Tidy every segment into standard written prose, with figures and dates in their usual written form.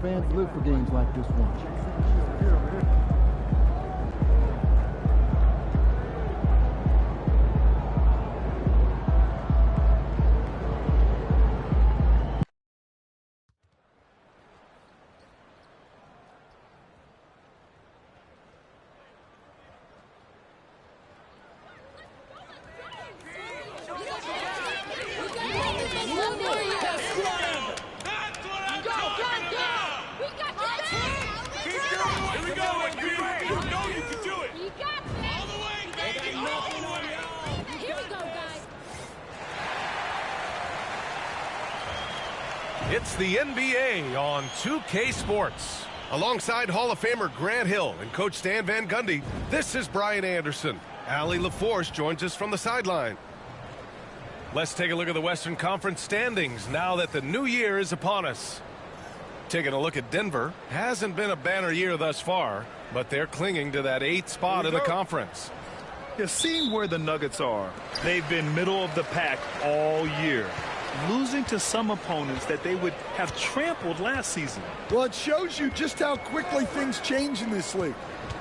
fans live for games like this one. It's the NBA on 2K Sports. Alongside Hall of Famer Grant Hill and Coach Stan Van Gundy, this is Brian Anderson. Allie LaForce joins us from the sideline. Let's take a look at the Western Conference standings now that the new year is upon us. Taking a look at Denver, hasn't been a banner year thus far, but they're clinging to that 8th spot in the conference. You're seeing where the Nuggets are. They've been middle of the pack all year, losing to some opponents that they would have trampled last season. Well, it shows you just how quickly things change in this league.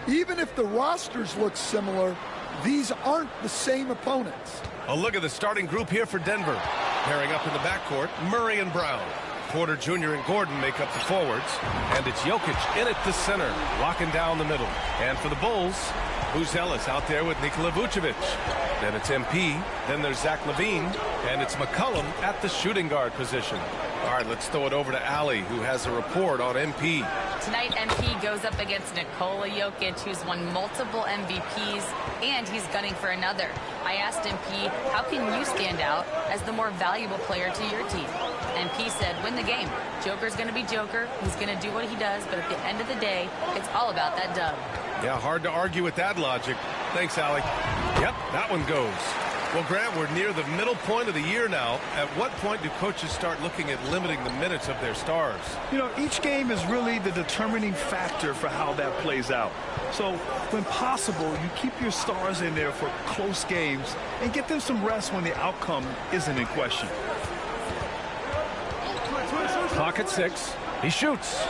Even if the rosters look similar, these aren't the same opponents. A look at the starting group here for Denver. Pairing up in the backcourt, Murray and Brown. Porter Jr. and Gordon make up the forwards. And it's Jokic in at the center, locking down the middle. And for the Bulls, Buzelis out there with Nikola Vucevic. Then it's MP. Then there's Zach LaVine. And it's McCollum at the shooting guard position. All right, let's throw it over to Allie, who has a report on MP. Tonight, MP goes up against Nikola Jokic, who's won multiple MVPs, and he's gunning for another. I asked MP, how can you stand out as the more valuable player to your team? MP said, win the game. Joker's going to be Joker. He's going to do what he does, but at the end of the day, it's all about that dub. Yeah, hard to argue with that logic. Thanks, Allie. Yep, that one goes. Well, Grant, we're near the middle point of the year now. At what point do coaches start looking at limiting the minutes of their stars? You know, each game is really the determining factor for how that plays out. So, when possible, you keep your stars in there for close games and get them some rest when the outcome isn't in question. Clock at 6. He shoots.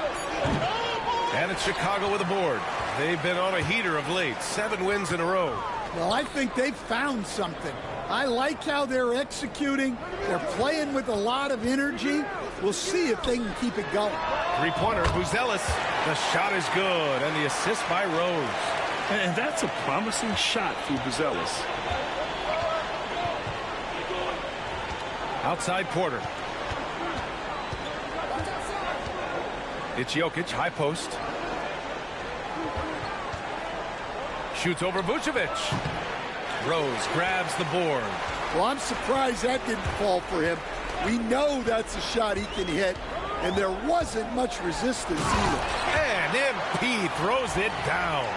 And it's Chicago with a board. They've been on a heater of late. 7 wins in a row. Well, I think they've found something. I like how they're executing. They're playing with a lot of energy. We'll see if they can keep it going. Three-pointer, Buzelis. The shot is good, and the assist by Rose. And that's a promising shot for Buzelis. Outside Porter. It's Jokic, high post. Shoots over Vucevic. Rose grabs the board. Well, I'm surprised that didn't fall for him. We know that's a shot he can hit, and there wasn't much resistance either. And MP throws it down.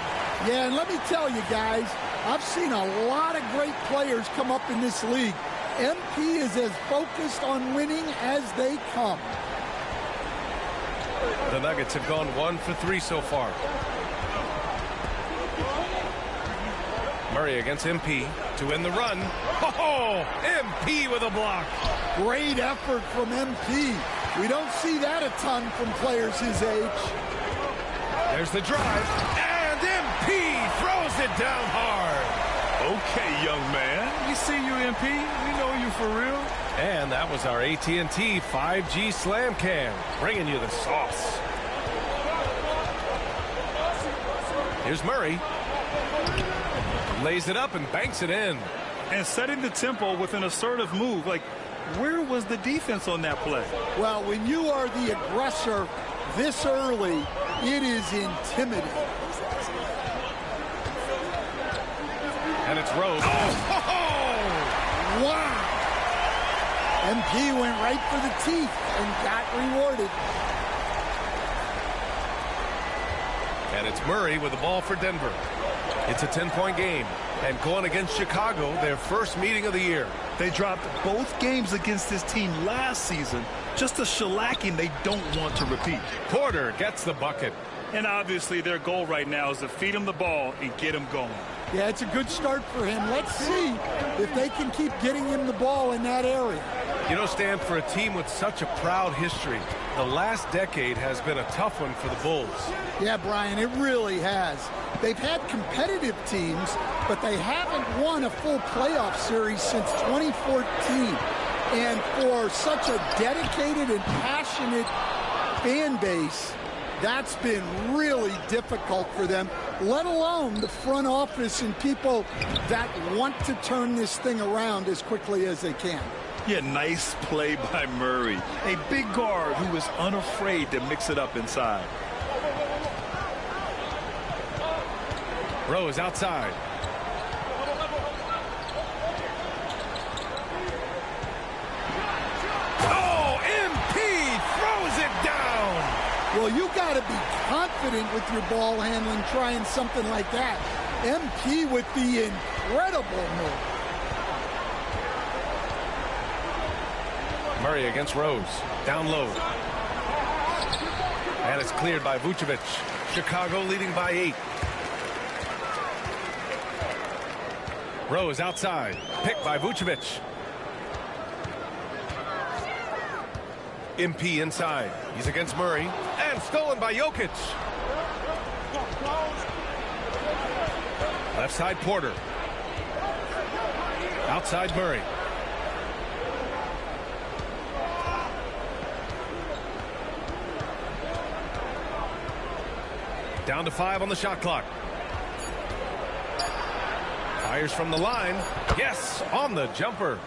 Yeah, and let me tell you guys, I've seen a lot of great players come up in this league. MP is as focused on winning as they come. The Nuggets have gone 1 for 3 so far. Murray against MP to win the run. Oh, MP with a block. Great effort from MP. We don't see that a ton from players his age. There's the drive, and MP throws it down hard. Okay, young man. We see you, MP. We know you for real. And that was our AT&T 5G Slam Cam, bringing you the sauce. Here's Murray. Lays it up and banks it in. And setting the tempo with an assertive move. Like, where was the defense on that play? Well, when you are the aggressor this early, it is intimidating. And it's Rose. Oh! Wow! MP went right for the teeth and got rewarded. And it's Murray with the ball for Denver. It's a 10-point game. And going against Chicago, their first meeting of the year. They dropped both games against this team last season. Just a shellacking they don't want to repeat. Porter gets the bucket. And obviously their goal right now is to feed him the ball and get him going. Yeah, it's a good start for him. Let's see if they can keep getting him the ball in that area. You know, Stan, for a team with such a proud history, the last decade has been a tough one for the Bulls. Yeah, Brian, it really has. They've had competitive teams, but they haven't won a full playoff series since 2014. And for such a dedicated and passionate fan base, that's been really difficult for them, let alone the front office and people that want to turn this thing around as quickly as they can. Yeah, nice play by Murray. A big guard who is unafraid to mix it up inside. Rose outside. Oh, MP throws it down. Well, you got to be confident with your ball handling trying something like that. MP with the incredible move. Murray against Rose. Down low. And it's cleared by Vucevic. Chicago leading by 8. Rose outside. Picked by Vucevic. MP inside. He's against Murray. And stolen by Jokic. Left side Porter. Outside Murray. Down to 5 on the shot clock. Fires from the line. Yes, on the jumper.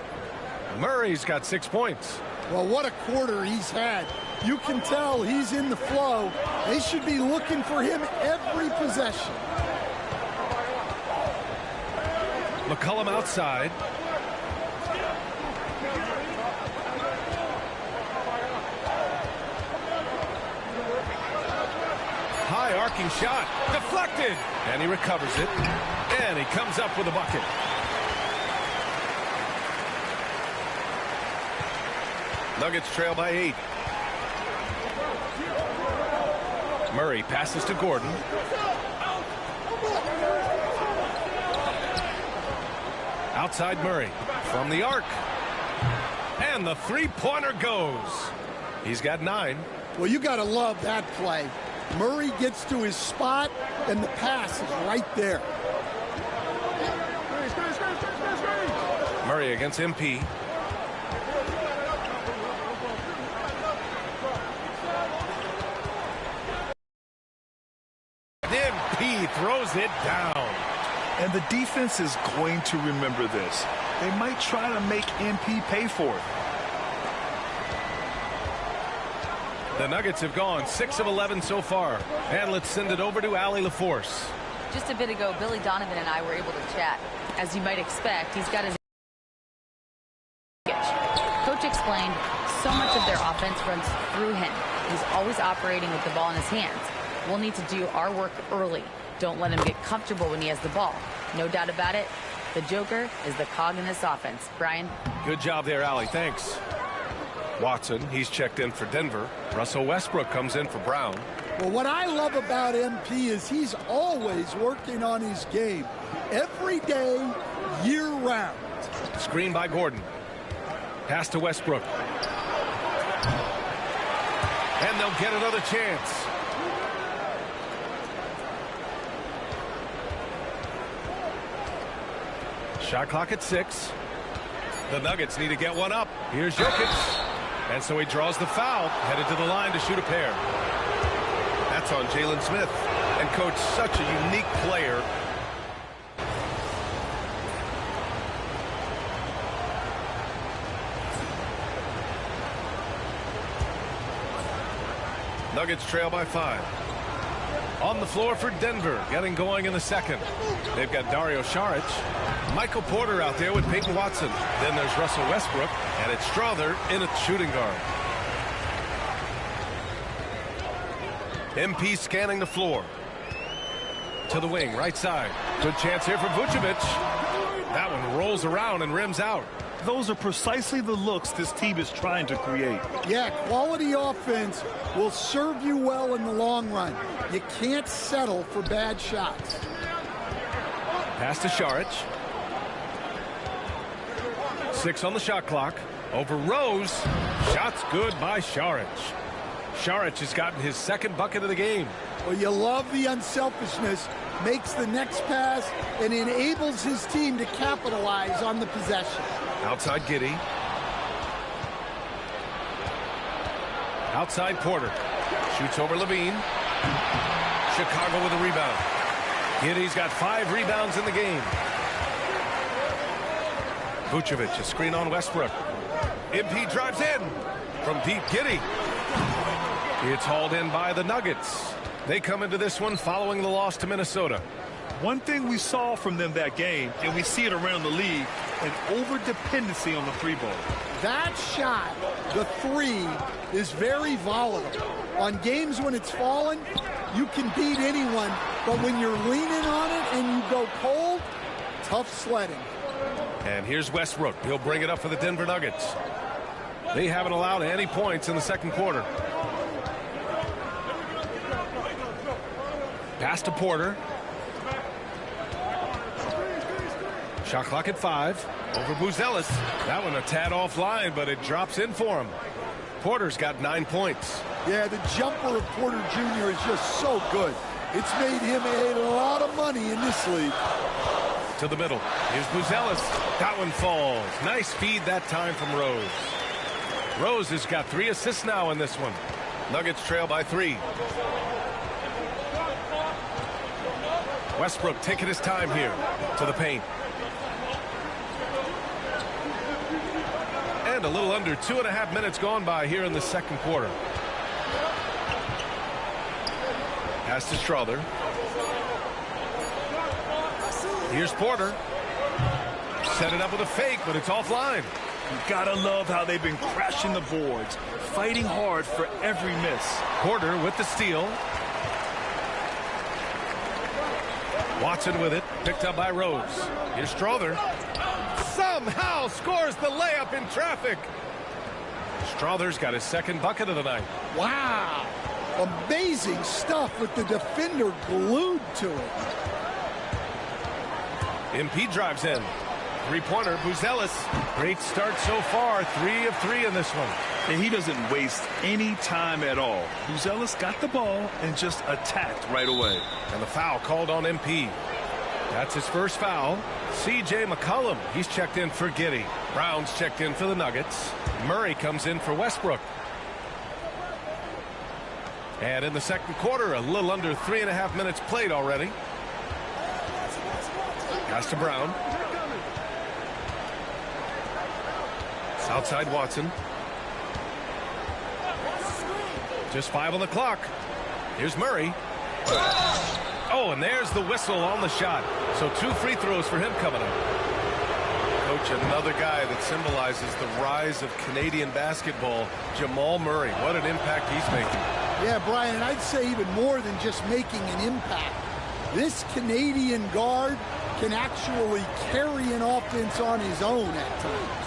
Murray's got 6 points. Well, what a quarter he's had. You can tell he's in the flow. They should be looking for him every possession. McCollum outside. High arcing shot. Deflected. And he recovers it. And he comes up with a bucket. Nuggets trail by 8. Murray passes to Gordon. Outside Murray from the arc. And the three-pointer goes. He's got 9. Well, you got to love that play. Murray gets to his spot, and the pass is right there. Murray against MP. MP throws it down. And the defense is going to remember this. They might try to make MP pay for it. The Nuggets have gone 6 of 11 so far. And let's send it over to Allie LaForce. Just a bit ago, Billy Donovan and I were able to chat. As you might expect, he's got his coach explained so much of their offense runs through him. He's always operating with the ball in his hands. We'll need to do our work early. Don't let him get comfortable when he has the ball. No doubt about it, the Joker is the cog in this offense. Brian? Good job there, Allie. Thanks. Watson, he's checked in for Denver. Russell Westbrook comes in for Brown. Well, what I love about MP is he's always working on his game. Every day, year-round. Screen by Gordon. Pass to Westbrook. And they'll get another chance. Shot clock at 6. The Nuggets need to get one up. Here's Jokic. And so he draws the foul, headed to the line to shoot a pair. That's on Jalen Smith. And coach, such a unique player. Nuggets trail by 5. On the floor for Denver, getting going in the second. They've got Dario Saric, Michael Porter out there with Peyton Watson. Then there's Russell Westbrook, and it's Strother in at shooting guard. MP scanning the floor. To the wing, right side. Good chance here for Vucevic. That one rolls around and rims out. Those are precisely the looks this team is trying to create. Yeah, quality offense will serve you well in the long run. You can't settle for bad shots. Pass to Šarić. 6 on the shot clock. Over Rose. Shot's good by Šarić. Šarić has gotten his second bucket of the game. Well, you love the unselfishness. Makes the next pass and enables his team to capitalize on the possession. Outside Giddey. Outside Porter. Shoots over Levine. Chicago with a rebound. Giddey's got 5 rebounds in the game. Vucevic, a screen on Westbrook. MP drives in from deep. Giddey. It's hauled in by the Nuggets. They come into this one following the loss to Minnesota. One thing we saw from them that game, and we see it around the league, an over-dependency on the 3-ball. That shot, the 3, is very volatile. On games when it's fallen, you can beat anyone, but when you're leaning on it and you go cold, tough sledding. And here's Westbrook. He'll bring it up for the Denver Nuggets. They haven't allowed any points in the second quarter. Pass to Porter. Shot clock at 5. Over Buzelis. That one a tad offline, but it drops in for him. Porter's got 9 points. Yeah, the jumper of Porter Jr. is just so good. It's made him a lot of money in this league. To the middle. Here's Buzelis. That one falls. Nice feed that time from Rose. Rose has got 3 assists now in this one. Nuggets trail by 3. Westbrook taking his time here to the paint. And a little under 2.5 minutes gone by here in the second quarter. Pass to Strother. Here's Porter. Set it up with a fake, but it's offline. You gotta love how they've been crashing the boards, fighting hard for every miss. Porter with the steal. Watson with it, picked up by Rose. Here's Strother. Somehow scores the layup in traffic. Strother's got his second bucket of the night. Wow. Amazing stuff with the defender glued to it. MP drives in. 3-pointer, Buzelis. Great start so far. 3 of 3 in this one. And he doesn't waste any time at all. Buzelis got the ball and just attacked right away. And the foul called on MP. That's his first foul. C.J. McCollum, he's checked in for Giddey. Brown's checked in for the Nuggets. Murray comes in for Westbrook. And in the second quarter, a little under 3.5 minutes played already. Pass to Brown. Outside Watson. Just 5 on the clock. Here's Murray. Oh, and there's the whistle on the shot. So 2 free throws for him coming up. Coach, another guy that symbolizes the rise of Canadian basketball, Jamal Murray. What an impact he's making. Yeah, Brian, and I'd say even more than just making an impact. This Canadian guard can actually carry an offense on his own at times.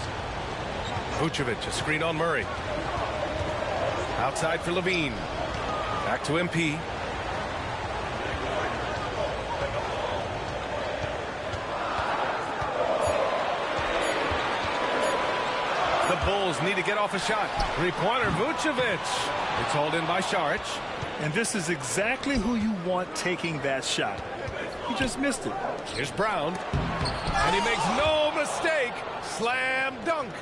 Vucevic, a screen on Murray. Outside for Levine. Back to MP. The Bulls need to get off a shot. 3-pointer, Vucevic. It's hauled in by Šarić. And this is exactly who you want taking that shot. He just missed it. Here's Brown. And he makes no mistake. Slam dunk.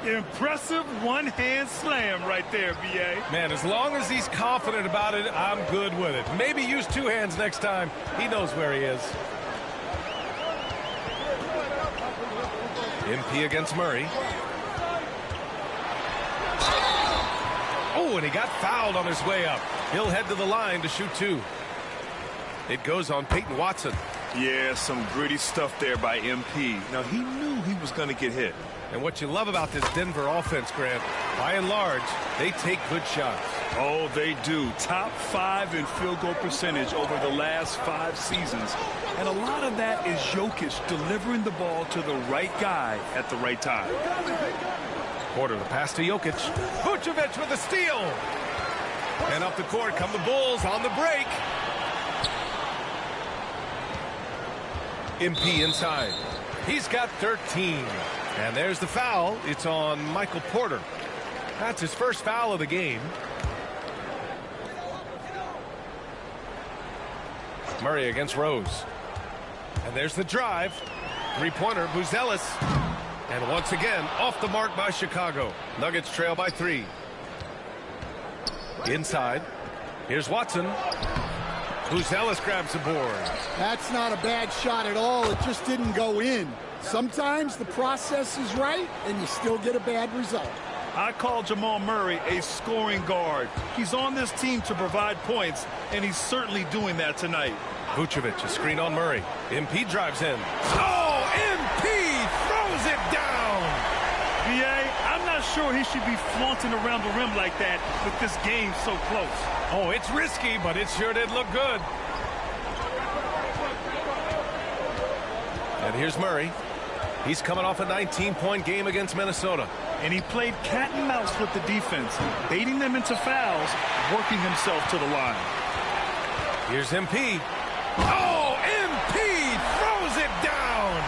Impressive one-hand slam right there, B.A. Man, as long as he's confident about it, I'm good with it. Maybe use 2 hands next time. He knows where he is. MP against Murray. Oh, and he got fouled on his way up. He'll head to the line to shoot 2. It goes on Peyton Watson. Yeah, some gritty stuff there by MP. Now, he knew he was going to get hit. And what you love about this Denver offense, Grant, by and large, they take good shots. Oh, they do. Top 5 in field goal percentage over the last 5 seasons. And a lot of that is Jokic delivering the ball to the right guy at the right time. Porter, the pass to Jokic. Vucevic with a steal. And up the court come the Bulls on the break. MP inside. He's got 13. And there's the foul. It's on Michael Porter. That's his first foul of the game. Murray against Rose. And there's the drive. Three-pointer, Buzelis. And once again, off the mark by Chicago. Nuggets trail by 3. Inside. Here's Watson. Buzelis grabs the board. That's not a bad shot at all. It just didn't go in. Sometimes the process is right, and you still get a bad result. I call Jamal Murray a scoring guard. He's on this team to provide points, and he's certainly doing that tonight. Vucevic, a screen on Murray. MP drives in. Oh, MP throws it down. B.A., I'm not sure he should be flaunting around the rim like that with this game so close. Oh, it's risky, but it sure did look good. And here's Murray. He's coming off a 19-point game against Minnesota. And he played cat and mouse with the defense, baiting them into fouls, working himself to the line. Here's MP. Oh, MP throws it down.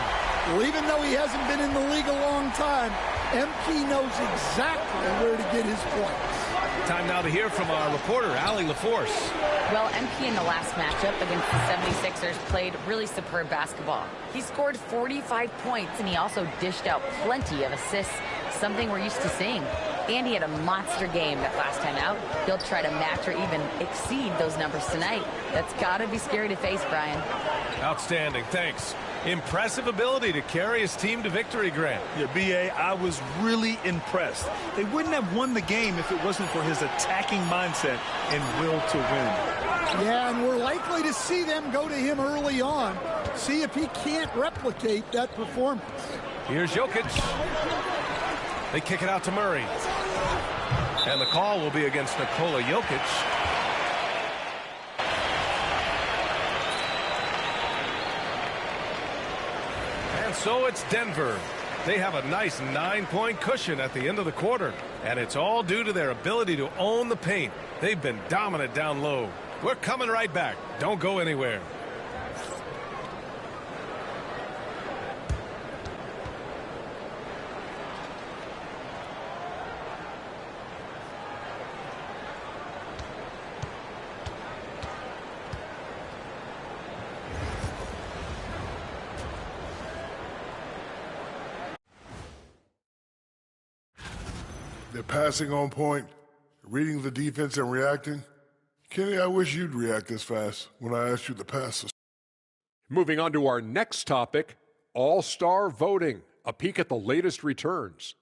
Well, even though he hasn't been in the league a long time, MP knows exactly where to get his points. Time now to hear from our reporter, Allie LaForce. Well, MP in the last matchup against the 76ers played really superb basketball. He scored 45 points, and he also dished out plenty of assists, something we're used to seeing. And he had a monster game that last time out. He'll try to match or even exceed those numbers tonight. That's got to be scary to face, Brian. Outstanding, thanks. Impressive ability to carry his team to victory, Grant. Yeah, B.A., I was really impressed. They wouldn't have won the game if it wasn't for his attacking mindset and will to win. Yeah, and we're likely to see them go to him early on. See if he can't replicate that performance. Here's Jokic. They kick it out to Murray. And the call will be against Nikola Jokic. And so it's Denver. They have a nice 9-point cushion at the end of the quarter. And it's all due to their ability to own the paint. They've been dominant down low. We're coming right back. Don't go anywhere. They're passing on point, reading the defense and reacting. Kenny, I wish you'd react this fast when I asked you to pass. Moving on to our next topic, All-Star voting. A peek at the latest returns.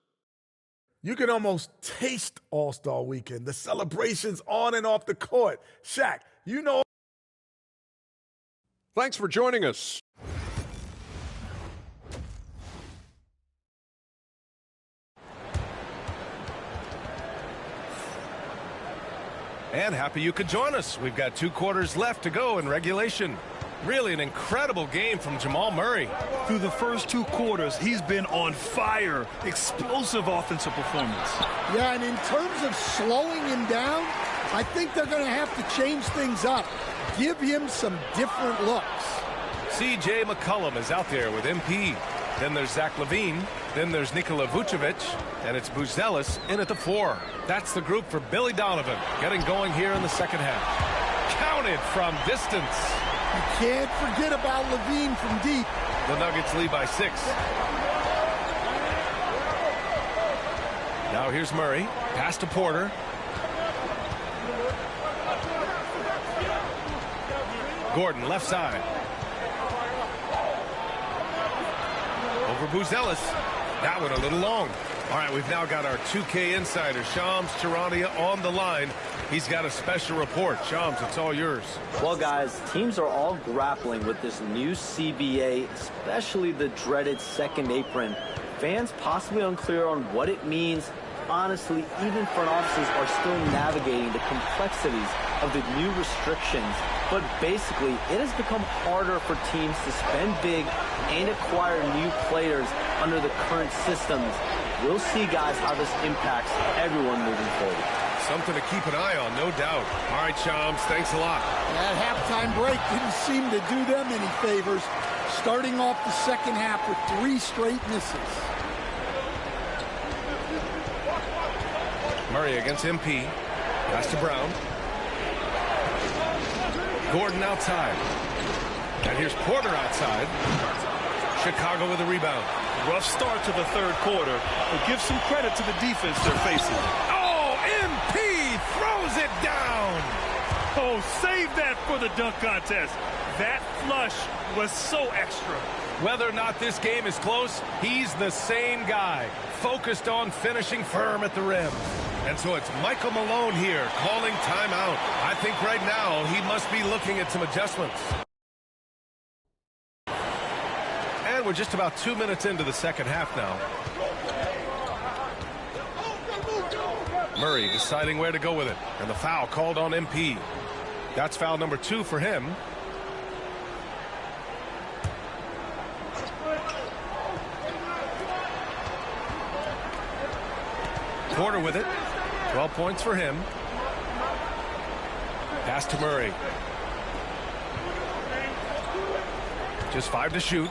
You can almost taste All-Star Weekend, the celebrations on and off the court. Shaq, you know. Thanks for joining us. And happy you could join us. We've got 2 quarters left to go in regulation. Really an incredible game from Jamal Murray. Through the first 2 quarters, he's been on fire. Explosive offensive performance. Yeah, and in terms of slowing him down, I think they're going to have to change things up. Give him some different looks. C.J. McCollum is out there with MP. Then there's Zach LaVine. Then there's Nikola Vucevic. And it's Buzelis in at the 4. That's the group for Billy Donovan. Getting going here in the second half. Counted from distance. You can't forget about LaVine from deep. The Nuggets lead by 6. Now here's Murray. Pass to Porter. Gordon, left side. Over Buzelis. That one a little long. All right, we've now got our 2K insider, Shams Charania, on the line. He's got a special report. Shams, it's all yours. Well, guys, teams are all grappling with this new CBA, especially the dreaded second apron. Fans possibly unclear on what it means. Honestly, even front offices are still navigating the complexities of the new restrictions. But basically, it has become harder for teams to spend big and acquire new players under the current systems. We'll see, guys, how this impacts everyone moving forward. Something to keep an eye on, no doubt. All right, Shams, thanks a lot. That halftime break didn't seem to do them any favors. starting off the second half with 3 straight misses. Murray against MP. Pass to Brown. Gordon outside. And here's Porter outside. Chicago with a rebound. Rough start to the third quarter, but give some credit to the defense they're facing. Oh, MP throws it down. Oh, save that for the dunk contest. That flush was so extra. Whether or not this game is close, he's the same guy, focused on finishing firm at the rim. And so it's Michael Malone here calling timeout. I think right now he must be looking at some adjustments. And we're just about 2 minutes into the second half now. Murray deciding where to go with it. And the foul called on MP. That's foul number 2 for him. Porter with it. 12 points for him. Pass to Murray. Just 5 to shoot.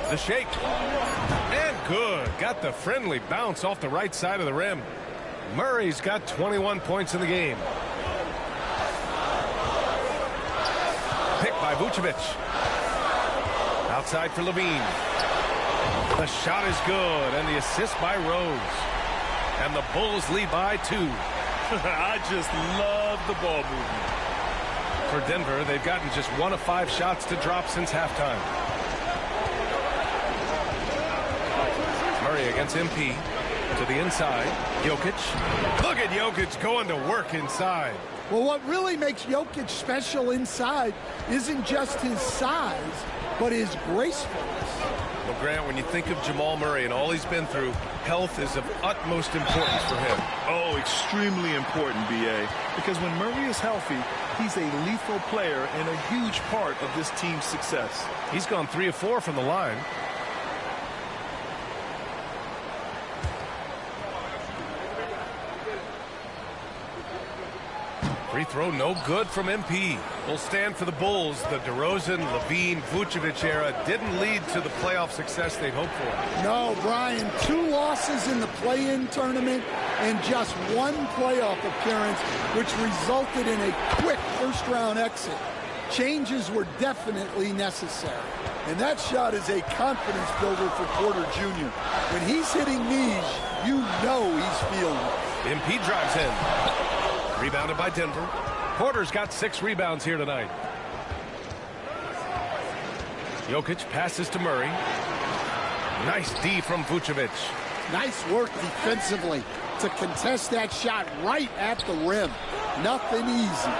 The shake. And good. Got the friendly bounce off the right side of the rim. Murray's got 21 points in the game. Picked by Vucevic. Outside for Levine. The shot is good, and the assist by Rose. And the Bulls lead by 2. I just love the ball movement. For Denver, they've gotten just 1 of 5 shots to drop since halftime. Murray against MP. To the inside. Jokic. Look at Jokic going to work inside. Well, what really makes Jokic special inside isn't just his size, but his gracefulness. Well, Grant, when you think of Jamal Murray and all he's been through, health is of utmost importance for him. Oh, extremely important, B.A. Because when Murray is healthy, he's a lethal player and a huge part of this team's success. He's gone 3 of 4 from the line. Free throw no good from MP. Will stand for the Bulls. The DeRozan, Levine, Vucevic era didn't lead to the playoff success they'd hoped for. No, Brian, 2 losses in the play-in tournament and just 1 playoff appearance, which resulted in a quick first-round exit. Changes were definitely necessary. And that shot is a confidence builder for Porter Jr. When he's hitting these, you know he's feeling it. MP drives in. Rebounded by Denver. Porter's got 6 rebounds here tonight. Jokic passes to Murray. Nice D from Vucevic. Nice work defensively to contest that shot right at the rim. Nothing easy.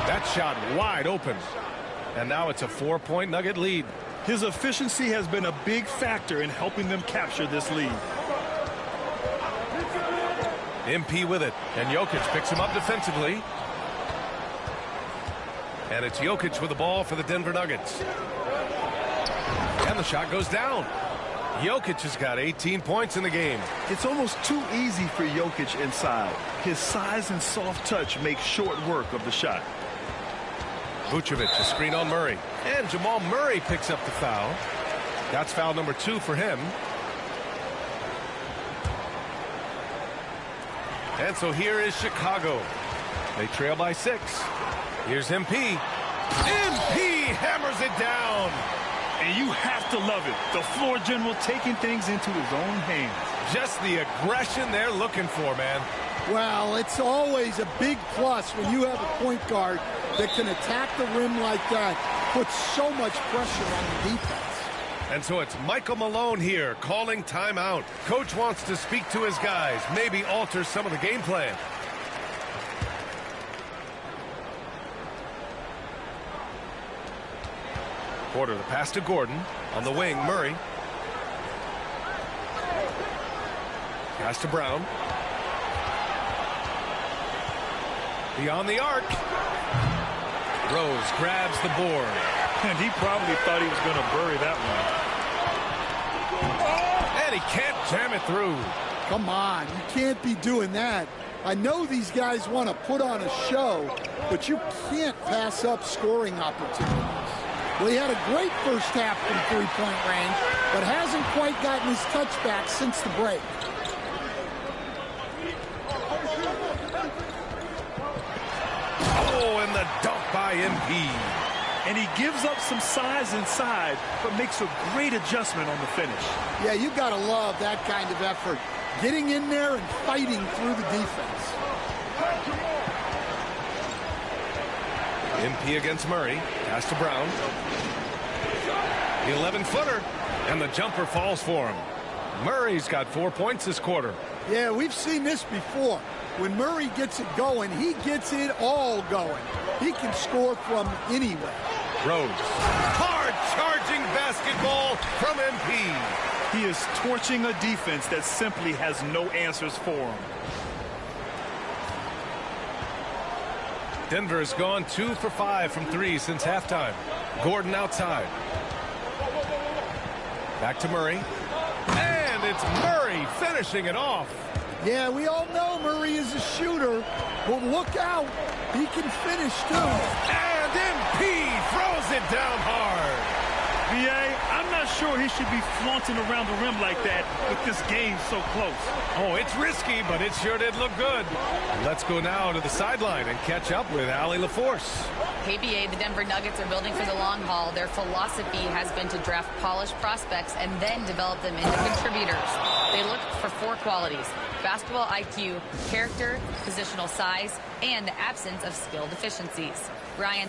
That shot wide open. And now it's a 4-point Nugget lead. His efficiency has been a big factor in helping them capture this lead. MP with it, and Jokic picks him up defensively. And it's Jokic with the ball for the Denver Nuggets. And the shot goes down. Jokic has got 18 points in the game. It's almost too easy for Jokic inside. His size and soft touch make short work of the shot. Vucevic, a screen on Murray. And Jamal Murray picks up the foul. That's foul number 2 for him. And so here is Chicago. They trail by 6. Here's MP. MP hammers it down. And you have to love it. The floor general taking things into his own hands. Just the aggression they're looking for, man. Well, it's always a big plus when you have a point guard that can attack the rim like that, put so much pressure on the defense. And so it's Michael Malone here calling timeout. Coach wants to speak to his guys, maybe alter some of the game plan. Porter, the pass to Gordon. On the wing, Murray. Pass to Brown. Beyond the arc. Rose grabs the board. And he probably thought he was going to bury that one. And he can't jam it through. Come on, you can't be doing that. I know these guys want to put on a show, but you can't pass up scoring opportunities. Well, he had a great first half from three-point range, but hasn't quite gotten his touchback since the break. Oh, and the dunk by MP. And he gives up some size inside, but makes a great adjustment on the finish. Yeah, you got to love that kind of effort. Getting in there and fighting through the defense. MP against Murray. Pass to Brown. The 11-footer. And the jumper falls for him. Murray's got 4 points this quarter. Yeah, we've seen this before. When Murray gets it going, he gets it all going. He can score from anywhere. Rose. Hard charging basketball from MP. He is torching a defense that simply has no answers for him. Denver has gone 2 for 5 from 3 since halftime. Gordon outside. Back to Murray. And it's Murray finishing it off. Yeah, we all know Murray is a shooter, but look out. He can finish, too. And MP throws it down hard. B.A., I'm not sure he should be flaunting around the rim like that with this game so close. Oh, it's risky, but it sure did look good. Let's go now to the sideline and catch up with Allie LaForce. KBA, the Denver Nuggets are building for the long haul. Their philosophy has been to draft polished prospects and then develop them into contributors. They look for 4 qualities: basketball IQ, character, positional size, and the absence of skill deficiencies. Brian.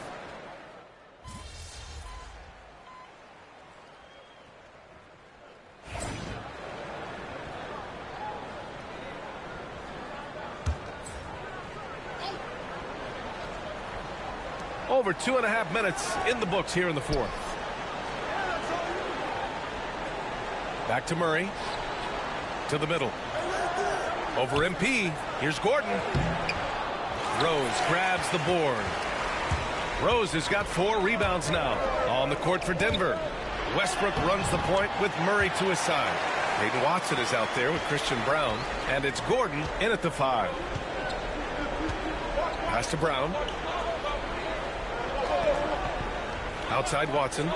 Over 2.5 minutes in the books here in the fourth. Back to Murray. To the middle. Over MP. Here's Gordon. Rose grabs the board. Rose has got 4 rebounds now on the court for Denver. Westbrook runs the point with Murray to his side. Hayden Watson is out there with Christian Brown. And it's Gordon in at the 5. Pass to Brown. Outside Watson.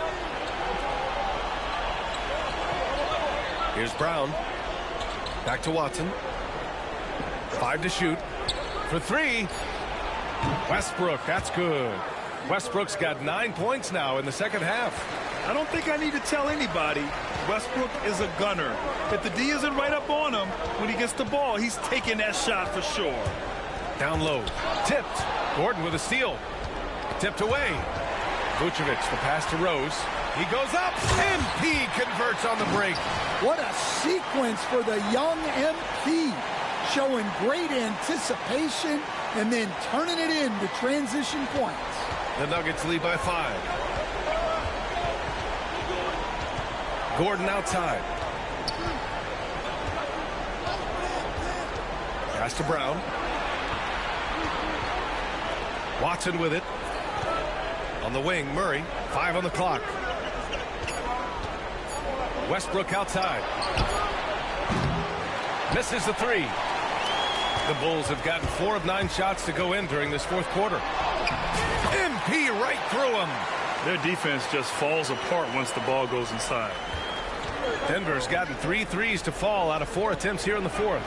Here's Brown. Back to Watson. 5 to shoot. For 3. Westbrook, that's good. Westbrook's got 9 points now in the second half. I don't think I need to tell anybody. Westbrook is a gunner. If the D isn't right up on him, when he gets the ball, he's taking that shot for sure. Down low. Tipped. Gordon with a steal. Tipped away. Vucevic, the pass to Rose. He goes up. MP converts on the break. What a sequence for the young MP. Showing great anticipation and then turning it into transition points. The Nuggets lead by 5. Gordon outside. Pass to Brown. Watson with it. On the wing, Murray. 5 on the clock. Westbrook outside. Misses the 3. The Bulls have gotten 4 of 9 shots to go in during this fourth quarter. MP right through them. Their defense just falls apart once the ball goes inside. Denver's gotten 3 threes to fall out of 4 attempts here in the fourth.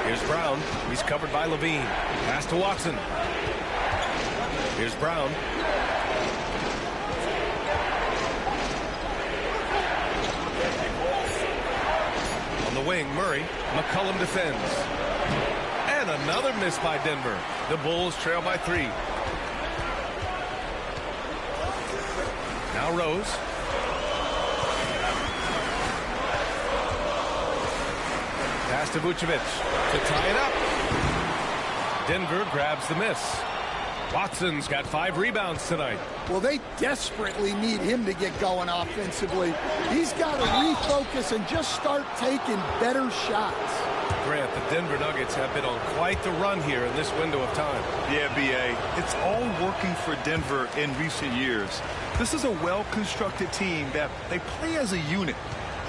Here's Brown. He's covered by Levine. Pass to Watson. Here's Brown. On the wing, Murray. McCollum defends. And another miss by Denver. The Bulls trail by 3. Now Rose. Pass to Vucevic to tie it up. Denver grabs the miss. Watson's got 5 rebounds tonight. Well, they desperately need him to get going offensively. He's got to refocus and just start taking better shots. Grant, the Denver Nuggets have been on quite the run here in this window of time. Yeah, B.A., it's all working for Denver in recent years. This is a well-constructed team that they play as a unit.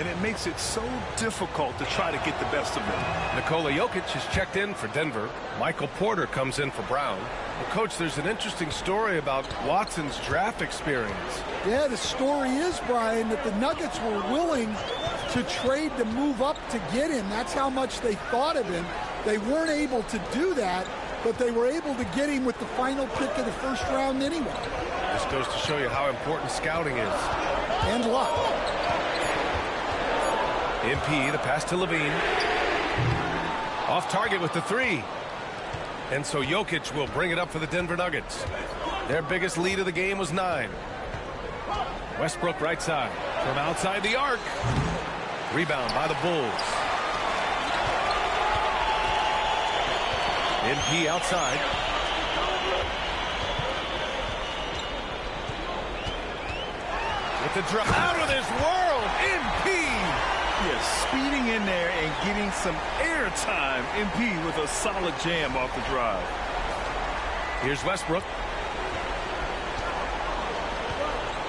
and it makes it so difficult to try to get the best of them. Nikola Jokic is checked in for Denver. Michael Porter comes in for Brown. Well, Coach, there's an interesting story about Watson's draft experience. Yeah, the story is, Brian, that the Nuggets were willing to trade to move up to get him. That's how much they thought of him. They weren't able to do that, but they were able to get him with the final pick of the first round anyway. This goes to show you how important scouting is. And luck. MP, the pass to Levine. Off target with the three. And so Jokic will bring it up for the Denver Nuggets. Their biggest lead of the game was 9. Westbrook right side. From outside the arc. Rebound by the Bulls. MP outside. With the drop. Out of this world. MP. Yes, speeding in there and getting some air time. MP with a solid jam off the drive. Here's Westbrook.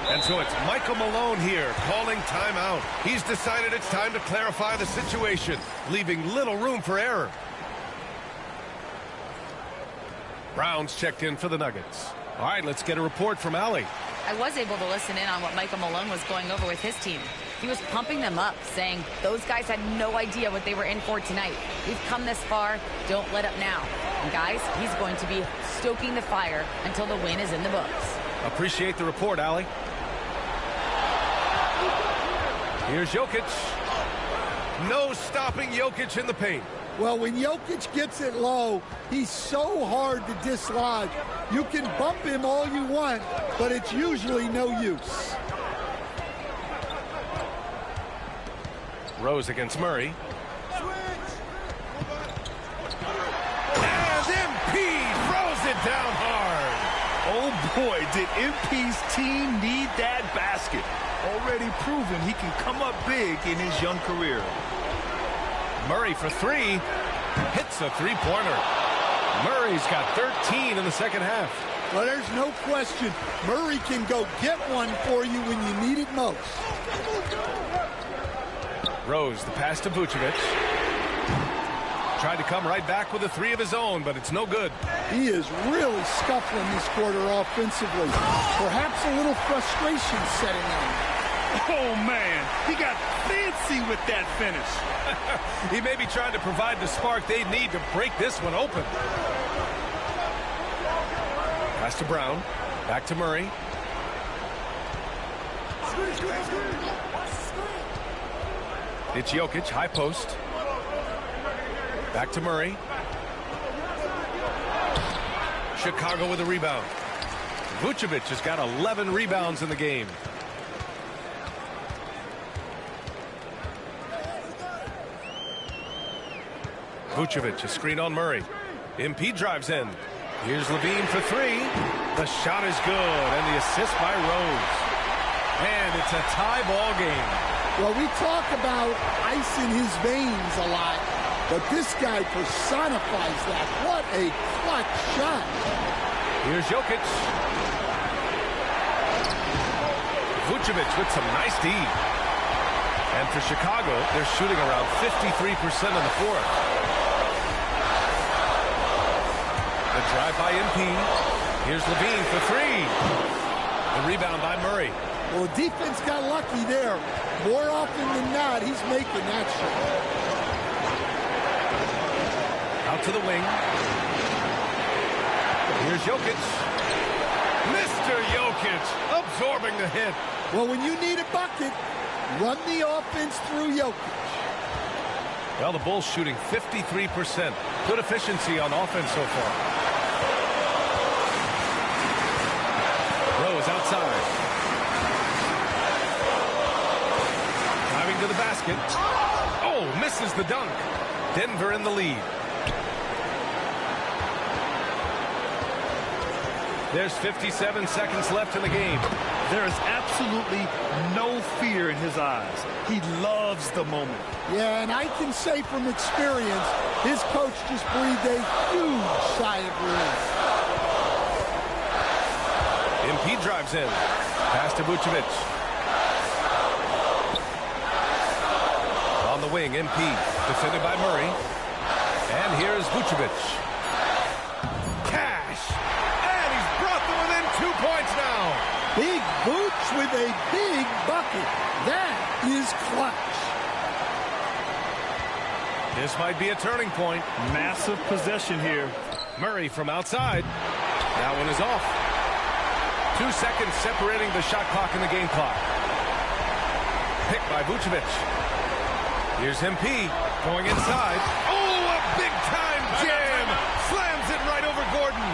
And so it's Michael Malone here calling timeout. He's decided it's time to clarify the situation, leaving little room for error. Brown's checked in for the Nuggets. All right, let's get a report from Allie. I was able to listen in on what Michael Malone was going over with his team. He was pumping them up, saying those guys had no idea what they were in for tonight. We've come this far. Don't let up now. And guys, he's going to be stoking the fire until the win is in the books. Appreciate the report, Allie. Here's Jokic. No stopping Jokic in the paint. Well, when Jokic gets it low, he's so hard to dislodge. You can bump him all you want, but it's usually no use. Rose against Murray. And MP throws it down hard. Oh boy, did MP's team need that basket. Already proven he can come up big in his young career. Murray for three. Hits a three-pointer. Murray's got 13 in the second half. Well, there's no question. Murray can go get one for you when you need it most. Rose, the pass to Vucevic. Tried to come right back with a three of his own, but it's no good. He is really scuffling this quarter offensively. Perhaps a little frustration setting in. Oh, man, he got fancy with that finish. He may be trying to provide the spark they need to break this one open. Pass to Brown. Back to Murray. It's Jokic, high post. Back to Murray. Chicago with a rebound. Vucevic has got 11 rebounds in the game. Vucevic, a screen on Murray. MP drives in. Here's Levine for three. The shot is good, and the assist by Rose. And it's a tie ball game. Well, we talk about ice in his veins a lot, but this guy personifies that. What a clutch shot. Here's Jokic. Vucevic with some nice D. And for Chicago, they're shooting around 53% in the fourth. The drive by MP. Here's Levine for three. The rebound by Murray. Well, the defense got lucky there. More often than not, he's making that shot. Out to the wing. Here's Jokic. Mr. Jokic absorbing the hit. Well, when you need a bucket, run the offense through Jokic. Well, the Bulls shooting 53%. Good efficiency on offense so far. Rose outside. Driving to the basket. Oh, misses the dunk. Denver in the lead. There's 57 seconds left in the game. There is absolutely no fear in his eyes. He loves the moment. Yeah, and I can say from experience, his coach just breathed a huge sigh of relief. MP drives in. Pass to Vucevic. guarding MP. Defended by Murray. And here's Vucevic. Cash. And he's brought them within 2 points now. Big Vooch with a big bucket. That is clutch. This might be a turning point. Massive possession here. Murray from outside. That one is off. 2 seconds separating the shot clock and the game clock. Picked by Vucevic. Here's MP going inside. Oh, a big-time jam! Slams it right over Gordon.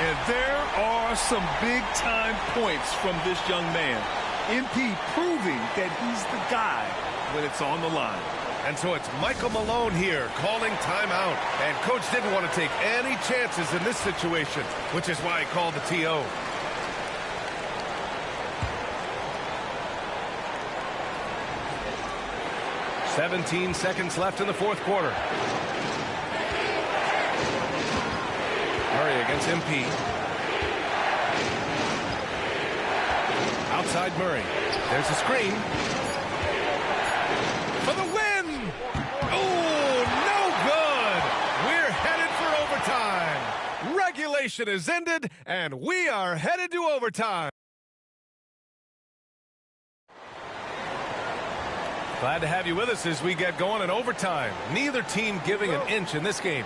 And there are some big-time points from this young man. MP proving that he's the guy when it's on the line. And so it's Michael Malone here calling timeout. And Coach didn't want to take any chances in this situation, which is why he called the TO. "17 seconds left in the fourth quarter. Murray against MP. Outside Murray. There's a screen. For the win! Oh, no good! We're headed for overtime. Regulation is ended, and we are headed to overtime. Glad to have you with us as we get going in overtime. Neither team giving an inch in this game.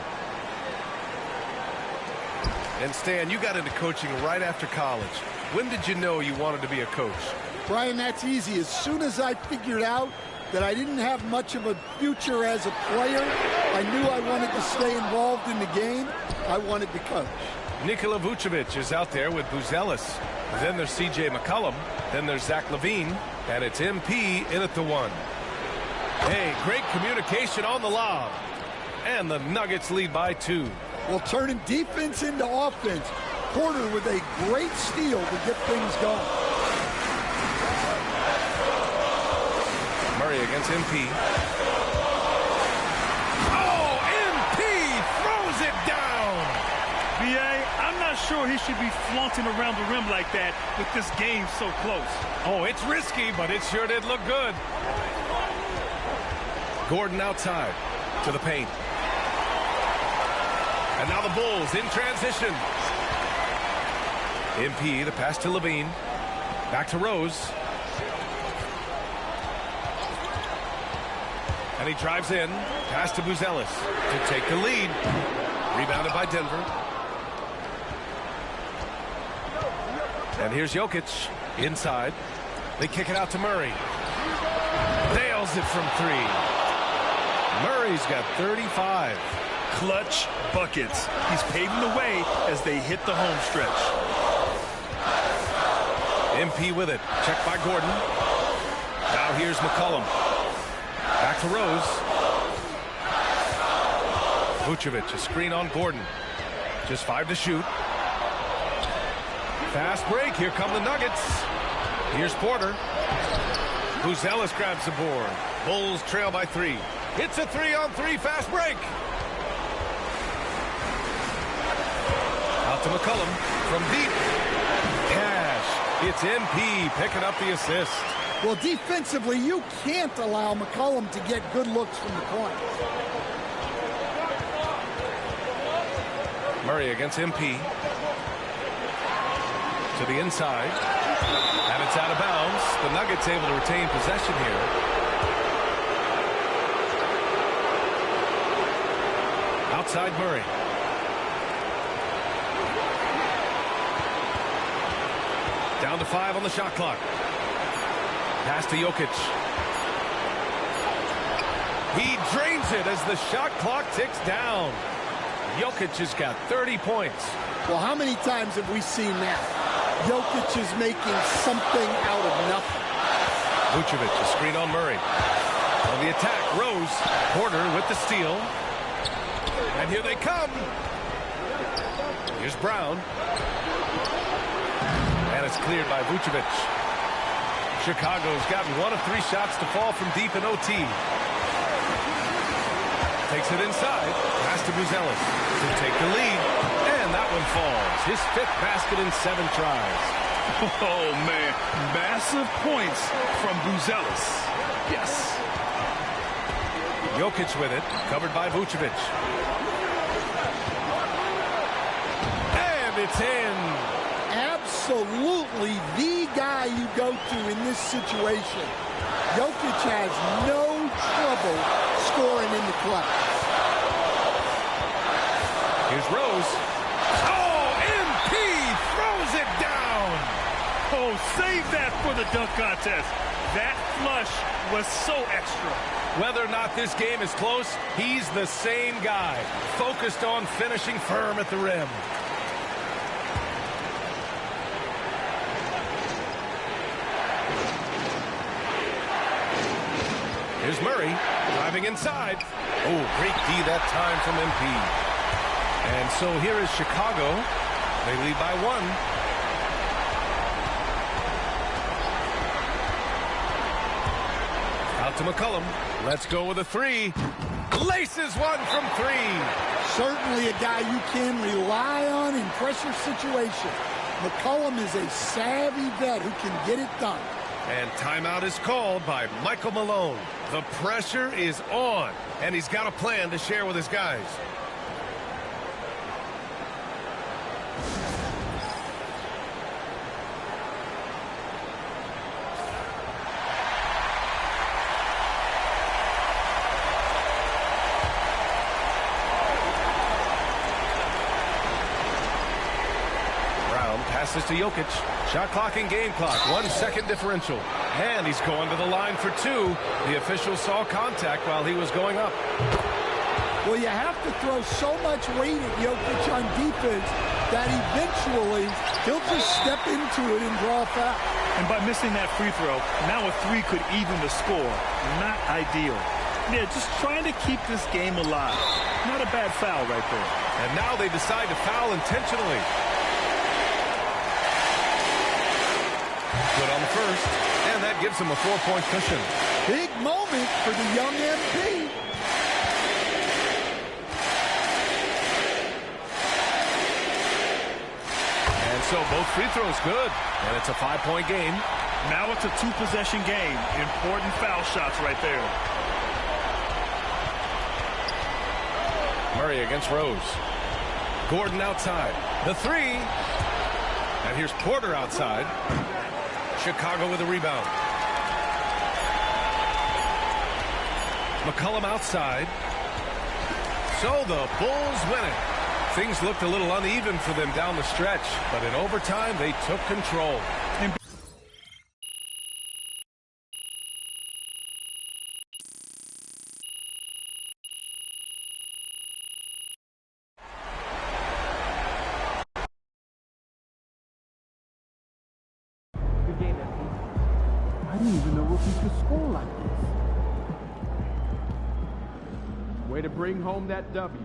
And Stan, you got into coaching right after college. When did you know you wanted to be a coach? Brian, that's easy. As soon as I figured out that I didn't have much of a future as a player, I knew I wanted to stay involved in the game. I wanted to coach. Nikola Vucevic is out there with Buzelis. Then there's C.J. McCollum. Then there's Zach LaVine. And it's MP in at the one. Hey, great communication on the lob. And the Nuggets lead by 2. Well, turning defense into offense. Porter with a great steal to get things going. Murray against MP. Oh, MP throws it down. B.A., I'm not sure he should be flaunting around the rim like that with this game so close. Oh, it's risky, but it sure did look good. Gordon outside to the paint. And now the Bulls in transition. MP, the pass to LaVine. Back to Rose. And he drives in. Pass to Buzelis to take the lead. Rebounded by Denver. And here's Jokic inside. They kick it out to Murray. Nails it from 3. Murray's got 35. Clutch buckets. He's paving the way as they hit the home stretch. MP with it. Checked by Gordon. Now here's McCollum. Back to Rose. Vucevic, a screen on Gordon. Just 5 to shoot. Fast break. Here come the Nuggets. Here's Porter. Buzelis grabs the board. Bulls trail by 3. It's a 3-on-3 fast break. Out to McCollum from deep. Cash. It's MP picking up the assist. Well, defensively, you can't allow McCollum to get good looks from the corner. Murray against MP. To the inside. And it's out of bounds. The Nuggets able to retain possession here. Outside Murray. Down to 5 on the shot clock. Pass to Jokic. He drains it as the shot clock ticks down. Jokic has got 30 points. Well, how many times have we seen that? Jokic is making something out of nothing. Vucevic, a screen on Murray. On the attack, Rose. Porter with the steal. And here they come. Here's Brown. And it's cleared by Vucevic. Chicago's gotten 1 of 3 shots to fall from deep in OT. Takes it inside. Pass to Buzelis to take the lead. And that one falls. His 5th basket in 7 tries. Oh, man. Massive points from Buzelis. Yes. Jokic with it, covered by Vucevic. And it's in. Absolutely the guy you go to in this situation. Jokic has no trouble scoring in the clutch. Here's Rose. Oh, MP throws it down. Oh, save that for the dunk contest. That flush was so extra. Whether or not this game is close, he's the same guy, focused on finishing firm at the rim. Here's Murray, driving inside. Oh, great D that time from MP. And so here is Chicago. They lead by 1. Out to McCollum. Let's go with a 3. Laces one from 3. Certainly a guy you can rely on in pressure situations. McCollum is a savvy vet who can get it done. And timeout is called by Michael Malone. The pressure is on, and he's got a plan to share with his guys. Passes to Jokic. Shot clock and game clock. 1 second differential. And he's going to the line for 2. The official saw contact while he was going up. Well, you have to throw so much weight at Jokic on defense that eventually he'll just step into it and draw a foul. And by missing that free throw, now a 3 could even the score. Not ideal. Yeah, just trying to keep this game alive. Not a bad foul right there. And now they decide to foul intentionally. Good on the first, and that gives him a 4-point cushion. Big moment for the young MP. And so both free throws good, and it's a 5-point game. Now it's a 2-possession game. Important foul shots right there. Murray against Rose. Gordon outside. The 3. And here's Porter outside. Chicago with a rebound. McCollum outside. So the Bulls win it. Things looked a little uneven for them down the stretch, but in overtime they took control. I didn't even know rookies could score like this. Way to bring home that W.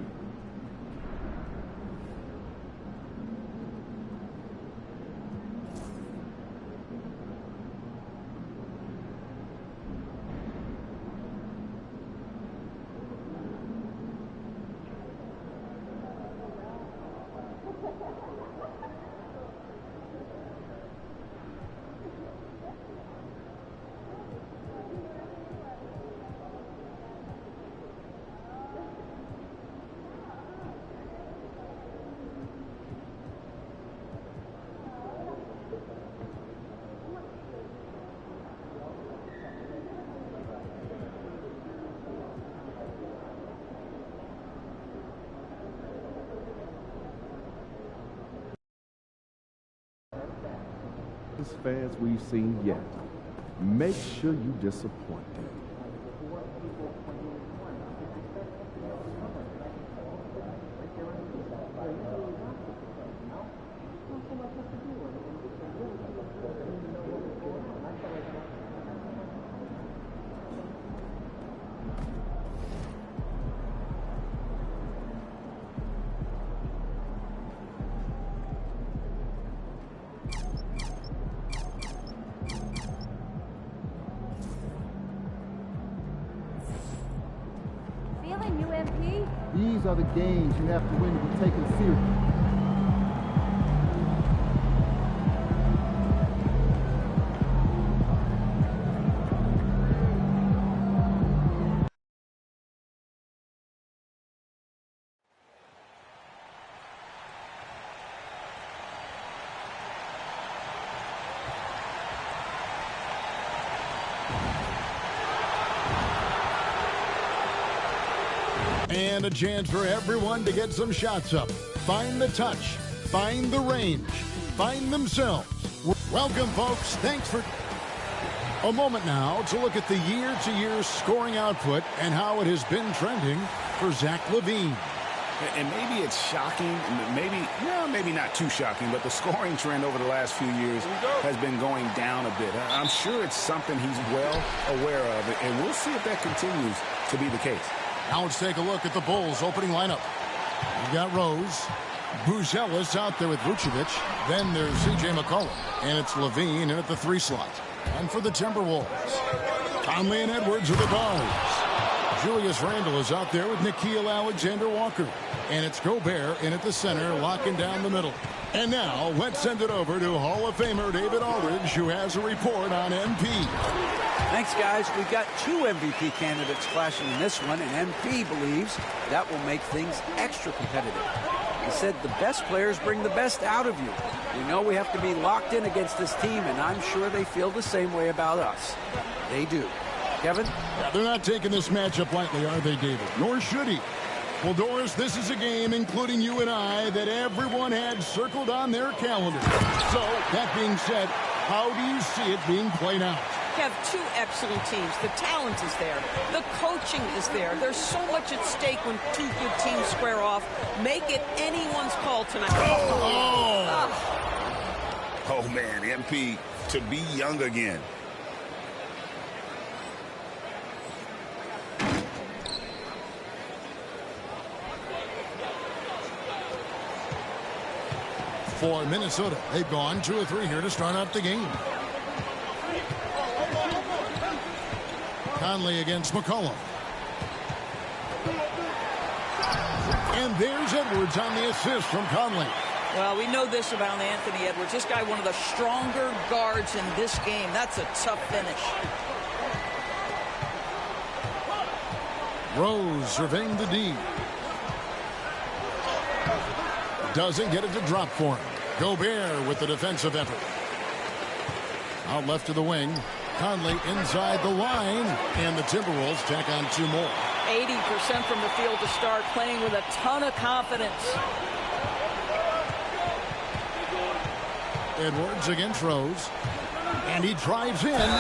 Fans we've seen yet. Make sure you disappoint them. These are the games you have to win to be taken seriously. And a chance for everyone to get some shots up. Find the touch. Find the range. Find themselves. Welcome, folks. Thanks for... A moment now to look at the year-to-year scoring output and how it has been trending for Zach LaVine. And maybe it's shocking, maybe not too shocking, but the scoring trend over the last few years has been going down a bit. I'm sure it's something he's well aware of, and we'll see if that continues to be the case. Now let's take a look at the Bulls' opening lineup. We've got Rose, Buzelis out there with Vucevic. Then there's C.J. McCollum, and it's LaVine in at the 3 slot. And for the Timberwolves, Conley and Edwards are the guards. Julius Randle is out there with Nickeil Alexander-Walker. And it's Gobert in at the center, locking down the middle. And now, let's send it over to Hall of Famer David Aldridge, who has a report on MP. Thanks, guys. We've got 2 MVP candidates clashing in this one, and MP believes that will make things extra competitive. He said the best players bring the best out of you. We know we have to be locked in against this team, and I'm sure they feel the same way about us. They do. Kevin? Yeah, they're not taking this matchup lightly, are they, David? Nor should he. Well, Doris, this is a game, including you and I, that everyone had circled on their calendar. So, that being said, how do you see it being played out? You have 2 excellent teams. The talent is there. The coaching is there. There's so much at stake when 2 good teams square off. Make it anyone's call tonight. Oh, man, MP to be young again. For Minnesota, they've gone 2 of 3 here to start out the game. Conley against McCollum. And there's Edwards on the assist from Conley. Well, we know this about Anthony Edwards. This guy, one of the stronger guards in this game. That's a tough finish. Rose surveying the D. Doesn't get it to drop for him. Gobert with the defensive effort. Out left to the wing. Conley inside the line. And the Timberwolves tack on 2 more. 80% from the field to start, playing with a ton of confidence. Edwards against Rose. And he drives in.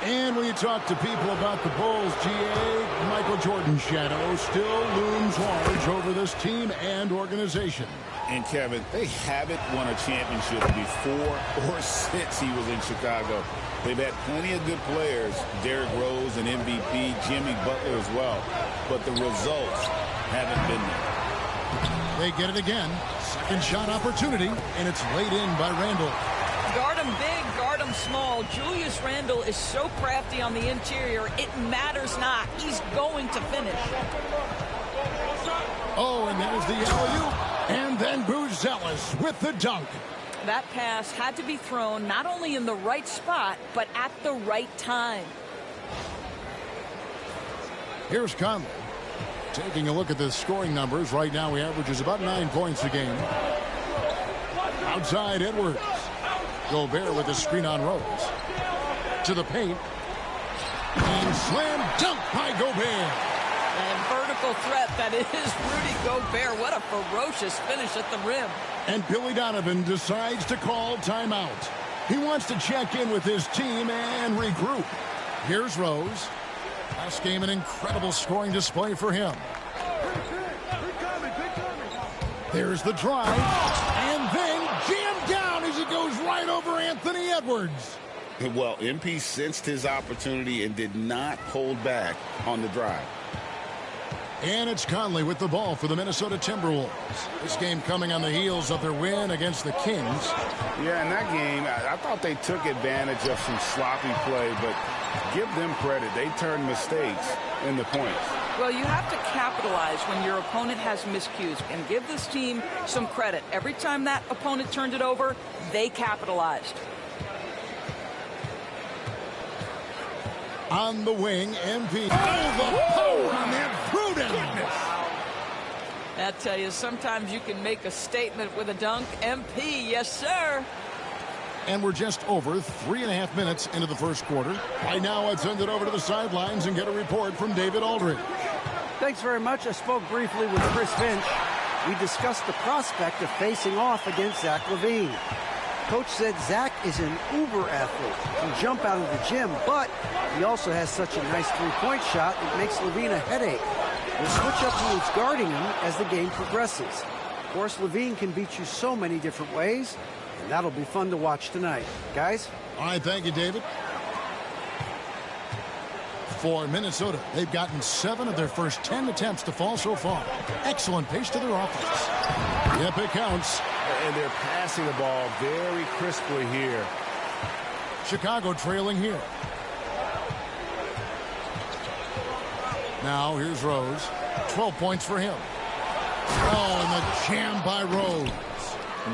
And when you talk to people about the Bulls, GA, Michael Jordan's shadow still looms large over this team and organization. And, Kevin, they haven't won a championship before or since he was in Chicago. They've had plenty of good players, Derrick Rose and MVP, Jimmy Butler as well. But the results haven't been there. They get it again. Second shot opportunity, and it's laid in by Randle. Guard him big, guard him small. Julius Randle is so crafty on the interior, it matters not. He's going to finish. Oh, and there's the alley-oop. And then Buzelis with the dunk. That pass had to be thrown not only in the right spot, but at the right time. Here's Conley. Taking a look at the scoring numbers. Right now, he averages about 9 points a game. Outside, Edwards. Gobert with a screen on Rose. To the paint. And slam dunk by Gobert. And vertical threat that is Rudy Gobert. What a ferocious finish at the rim. And Billy Donovan decides to call timeout. He wants to check in with his team and regroup. Here's Rose. Last game, an incredible scoring display for him. There's the drive. And then jammed down as it goes right over Anthony Edwards. Well, MP sensed his opportunity and did not hold back on the drive. And it's Conley with the ball for the Minnesota Timberwolves. This game coming on the heels of their win against the Kings. Yeah, in that game, I thought they took advantage of some sloppy play, but give them credit. They turned mistakes into points. Well, you have to capitalize when your opponent has miscues, and give this team some credit. Every time that opponent turned it over, they capitalized. On the wing, MP. Oh, the power on that throw-down. I tell you, sometimes you can make a statement with a dunk. MP, yes, sir. And we're just over 3.5 minutes into the first quarter. Right now, let's send it over to the sidelines and get a report from David Aldridge. Thanks very much. I spoke briefly with Chris Finch. We discussed the prospect of facing off against Zach LaVine. Coach said Zach is an uber athlete, can jump out of the gym, but he also has such a nice three-point shot that makes LaVine a headache. We'll switch up who's guarding him as the game progresses. Of course, LaVine can beat you so many different ways, and that'll be fun to watch tonight. Guys? All right, thank you, David. For Minnesota, they've gotten 7 of their first 10 attempts to fall so far. Excellent pace to their offense. Yep, it counts. And they're passing the ball very crisply here. Chicago trailing here. Now here's Rose. 12 points for him. Oh, and the jam by Rose.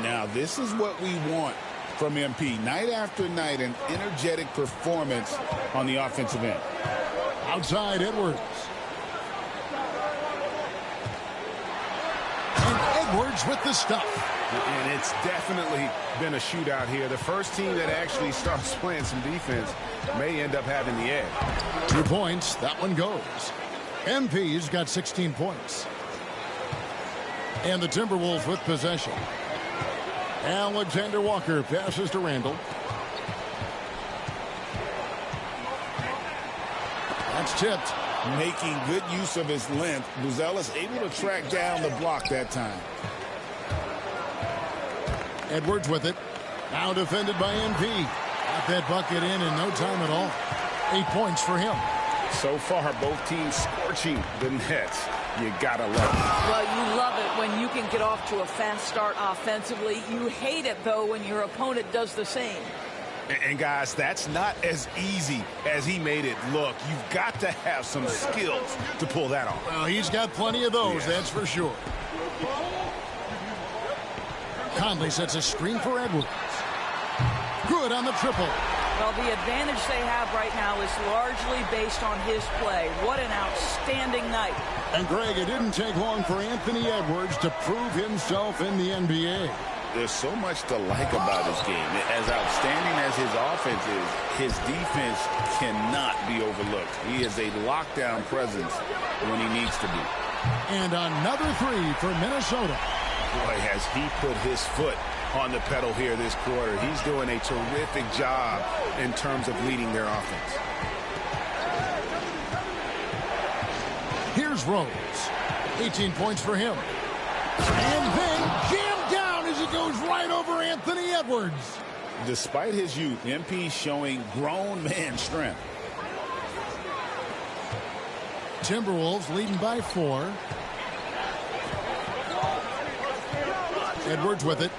Now this is what we want from MP. Night after night, an energetic performance on the offensive end. Outside Edwards. And Edwards with the stuff. And it's definitely been a shootout here. The first team that actually starts playing some defense may end up having the edge. 2 points. That one goes. MP's got 16 points. And the Timberwolves with possession. Alexander Walker passes to Randall. That's tipped. Making good use of his length. Buzelis able to track down the block that time. Edwards with it. Now defended by MP. Got that bucket in no time at all. 8 points for him. So far, both teams scorching the nets. You gotta love it. Well, you love it when you can get off to a fast start offensively. You hate it, though, when your opponent does the same. And guys, that's not as easy as he made it look. You've got to have some skills to pull that off. Well, he's got plenty of those, that's for sure. Conley sets a screen for Edwards. Good on the triple. Well, the advantage they have right now is largely based on his play. What an outstanding night. And Greg, it didn't take long for Anthony Edwards to prove himself in the NBA. There's so much to like about his game. As outstanding as his offense is, his defense cannot be overlooked. He is a lockdown presence when he needs to be. And another 3 for Minnesota. Boy, has he put his foot on the pedal here this quarter. He's doing a terrific job in terms of leading their offense. Here's Rose. 18 points for him. And then jammed down as he goes right over Anthony Edwards. Despite his youth, MP showing grown man strength. Timberwolves leading by 4. Edwards with it.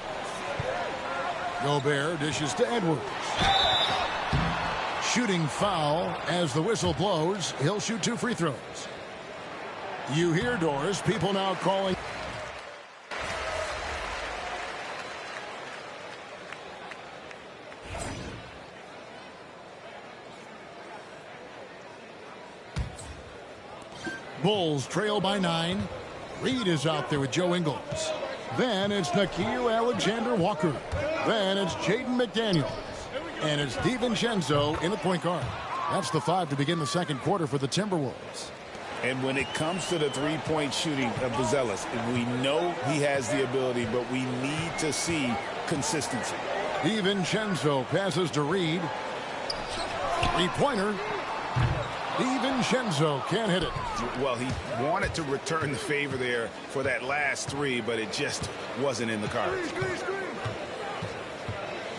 Gobert dishes to Edwards. Shooting foul as the whistle blows. He'll shoot 2 free throws. You hear, Doris, people now calling. Bulls trail by 9. Reed is out there with Joe Ingles. Then it's Nickeil Alexander-Walker. Then it's Jaden McDaniels. And it's DiVincenzo in the point guard. That's the 5 to begin the second quarter for the Timberwolves. And when it comes to the three-point shooting of Buzelis, we know he has the ability, but we need to see consistency. DiVincenzo passes to Reed. Three-pointer. DiVincenzo can't hit it. Well, he wanted to return the favor there for that last 3, but it just wasn't in the cards.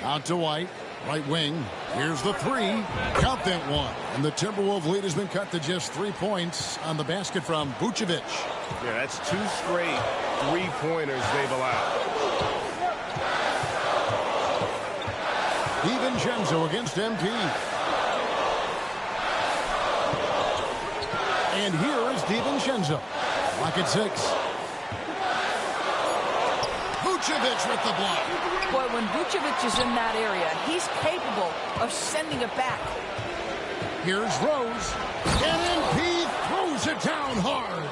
Out to White. Right wing. Here's the 3. Count that one. And the Timberwolves lead has been cut to just 3 points on the basket from Vucevic. Yeah, that's 2 straight three-pointers they've allowed. DiVincenzo against MP. And here is DiVincenzo. Lock at 6. Vucevic with the block. Boy, when Vucevic is in that area, he's capable of sending it back. Here's Rose. And MP throws it down hard.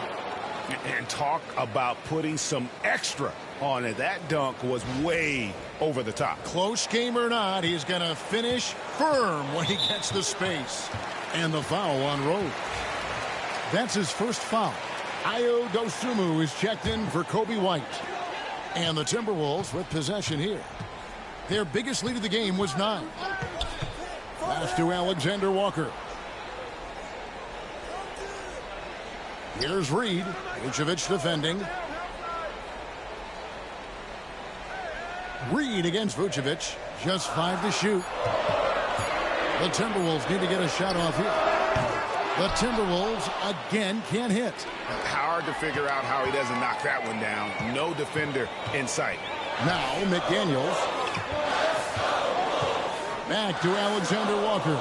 And talk about putting some extra on it. That dunk was way over the top. Close game or not, he's going to finish firm when he gets the space. And the foul on Rose. That's his first foul. Ayo Dosunmu is checked in for Kobe White. And the Timberwolves with possession here. Their biggest lead of the game was 9. Pass to Alexander Walker. Here's Reed. Vucevic defending. Reed against Vucevic. Just 5 to shoot. The Timberwolves need to get a shot off here. The Timberwolves again can't hit. Hard to figure out how he doesn't knock that one down. No defender in sight. Now McDaniels. Back to Alexander Walker.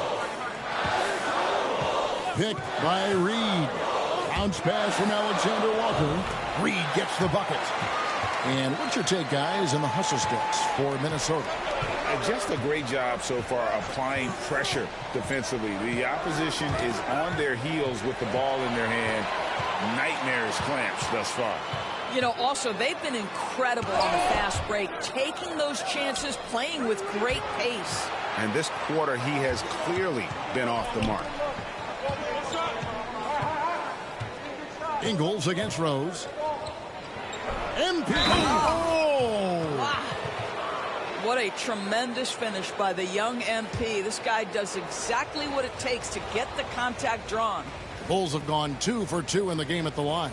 Picked by Reed. Bounce pass from Alexander Walker. Reed gets the bucket. And what's your take, guys, in the hustle sticks for Minnesota? Just a great job so far applying pressure defensively. The opposition is on their heels with the ball in their hand. Nightmares clamps thus far. You know, also, they've been incredible on the fast break, taking those chances, playing with great pace. And this quarter, he has clearly been off the mark. Ingles against Rose. MP. Oh! Wow. What a tremendous finish by the young MP. This guy does exactly what it takes to get the contact drawn. The Bulls have gone 2 for 2 in the game at the line.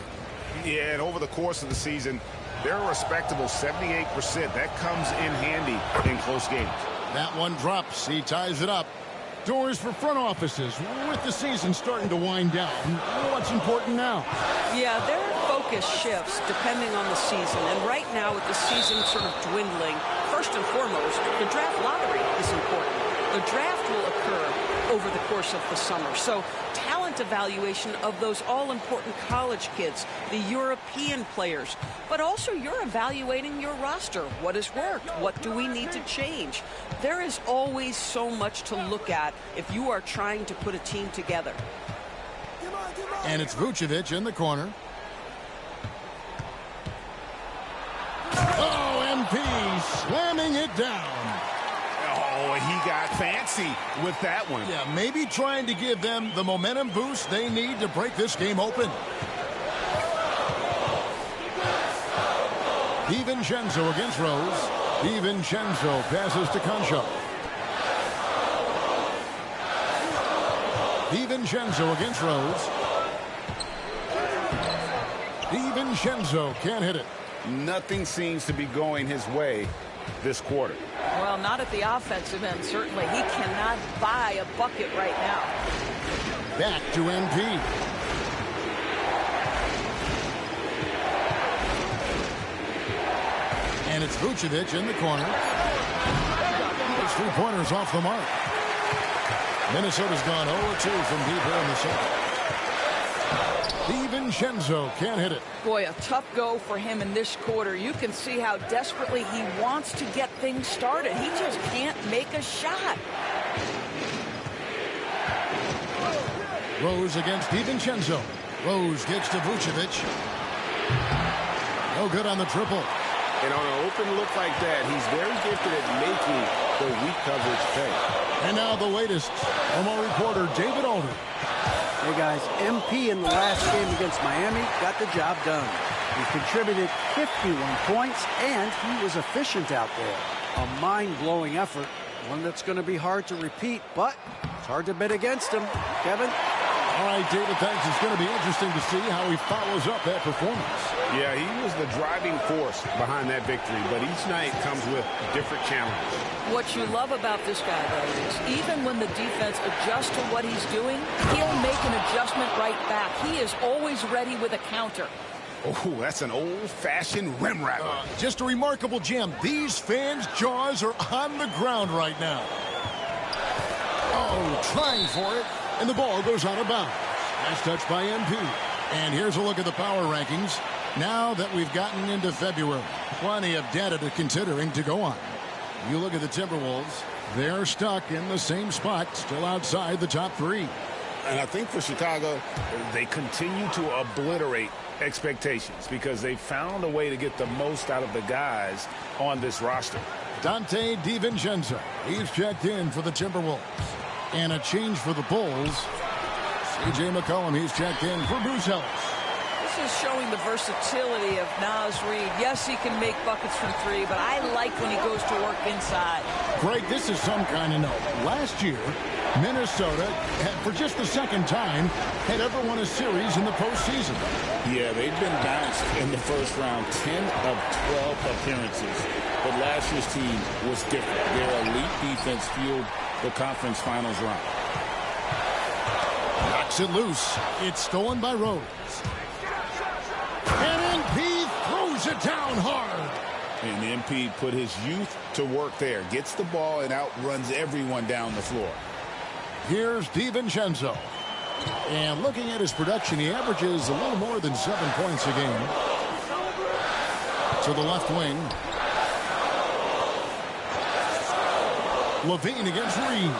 Yeah, and over the course of the season, they're a respectable 78%. That comes in handy in close games. That one drops. He ties it up. Doors for front offices. With the season starting to wind down, what's important now? Yeah, their focus shifts depending on the season. And right now, with the season sort of dwindling, first and foremost, the draft lottery is important. The draft will occur over the course of the summer. So talent evaluation of those all-important college kids, the European players, but also you're evaluating your roster. What has worked? What do we need to change? There is always so much to look at if you are trying to put a team together. And it's Vucevic in the corner. Oh, MP slamming it down. Oh, he got fancy with that one. Yeah, maybe trying to give them the momentum boost they need to break this game open. DiVincenzo against Rose. DiVincenzo passes to Concho. DiVincenzo against Rose. DiVincenzo can't hit it. Nothing seems to be going his way this quarter. Well, not at the offensive end, certainly. He cannot buy a bucket right now. Back to MP. And it's Vucevic in the corner. His 3-pointers off the mark. Minnesota's gone 0-2 from deep here in the second. DiVincenzo can't hit it. Boy, a tough go for him in this quarter. You can see how desperately he wants to get things started. He just can't make a shot. Rose against DiVincenzo. Rose gets to Vucevic. No good on the triple. And on an open look like that, he's very gifted at making the weak coverage pay. And now the latest from our reporter, David Alder. Hey guys, MP in the last game against Miami got the job done. He contributed 51 points and he was efficient out there. A mind-blowing effort, one that's going to be hard to repeat, but it's hard to bet against him. Kevin? All right, David, thanks. It's going to be interesting to see how he follows up that performance. Yeah, he was the driving force behind that victory, but each night comes with different challenges. What you love about this guy, though, is even when the defense adjusts to what he's doing, he'll make an adjustment right back. He is always ready with a counter. Oh, that's an old-fashioned rim rattler. Just a remarkable jam. These fans' jaws are on the ground right now. Oh, trying for it. And the ball goes out of bounds. Nice touch by MP. And here's a look at the power rankings. Now that we've gotten into February, plenty of data to considering to go on. You look at the Timberwolves, they're stuck in the same spot, still outside the top 3. And I think for Chicago, they continue to obliterate expectations because they found a way to get the most out of the guys on this roster. Dante DiVincenzo, he's checked in for the Timberwolves. And a change for the Bulls. C.J. McCollum, he's checked in for Bruce Ellis. This is showing the versatility of Naz Reid. Yes, he can make buckets from three, but I like when he goes to work inside. Greg, this is some kind of note. Last year, Minnesota, for just the second time, had ever won a series in the postseason. Yeah, they've been bounced in the first round, 10 of 12 appearances. But last year's team was different. Their elite defense fueled the conference finals run. Knocks it loose. It's stolen by Rose. And MP throws it down hard. And MP put his youth to work there. Gets the ball and outruns everyone down the floor. Here's DiVincenzo. And looking at his production, he averages a little more than 7 points a game. To the left wing. Levine against Reed.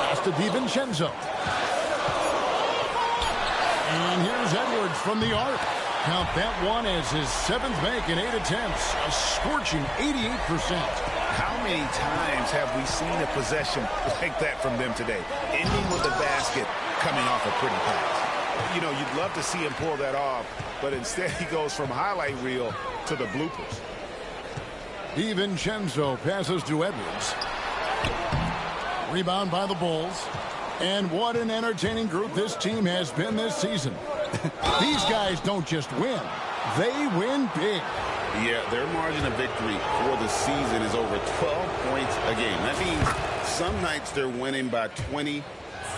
Pass to DiVincenzo. And here's Edwards from the arc. Count that one as his 7th make in 8 attempts. A scorching 88%. How many times have we seen a possession like that from them today? Ending with a basket, coming off a pretty pass. You know, you'd love to see him pull that off, but instead he goes from highlight reel to the bloopers. DiVincenzo passes to Edwards. Rebound by the Bulls. And what an entertaining group this team has been this season. These guys don't just win, they win big. Yeah, their margin of victory for the season is over 12 points a game. That means some nights they're winning by 20,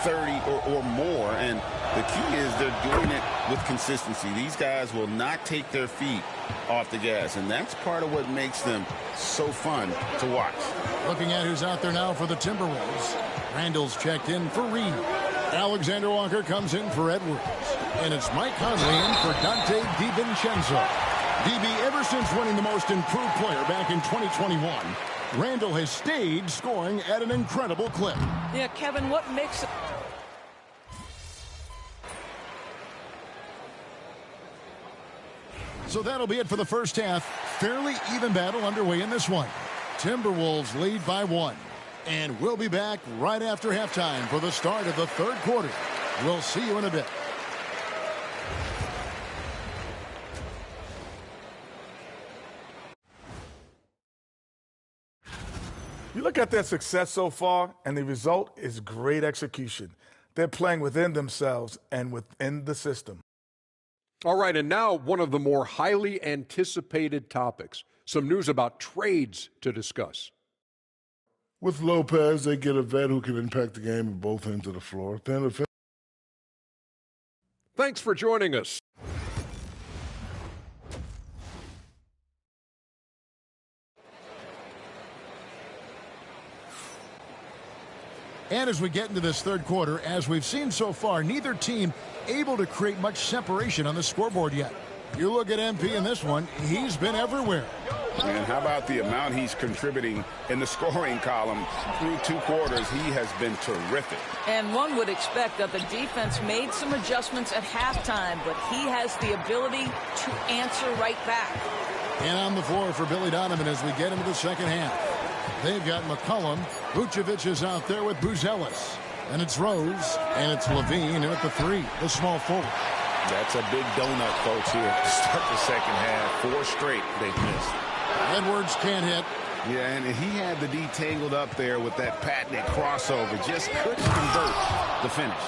30, or more. And the key is they're doing it with consistency. These guys will not take their feet off the gas, and that's part of what makes them so fun to watch. Looking at who's out there now for the Timberwolves. Randall's checked in for Reed. Alexander Walker comes in for Edwards. And it's Mike Conley in for Dante DiVincenzo. DB, ever since winning the most improved player back in 2021, Randall has stayed scoring at an incredible clip. Yeah, Kevin, what makes it... So that'll be it for the first half. Fairly even battle underway in this one. Timberwolves lead by 1. And we'll be back right after halftime for the start of the third quarter. We'll see you in a bit. You look at their success so far, and the result is great execution. They're playing within themselves and within the system. All right, and now one of the more highly anticipated topics. Some news about trades to discuss. With Lopez, they get a vet who can impact the game at both ends of the floor. Thanks for joining us. And as we get into this third quarter, as we've seen so far, neither team able to create much separation on the scoreboard yet. You look at MP in this one, he's been everywhere. And how about the amount he's contributing in the scoring column? Through 2 quarters, he has been terrific. And one would expect that the defense made some adjustments at halftime, but he has the ability to answer right back. And on the floor for Billy Donovan as we get into the second half. They've got McCollum. Vucevic is out there with Buzelis. And it's Rose. And it's Levine in at the 3, the small forward. That's a big donut, folks, here to start the second half. 4 straight they've missed. Edwards can't hit. Yeah, and he had the D tangled up there with that patented crossover. Just couldn't convert the finish.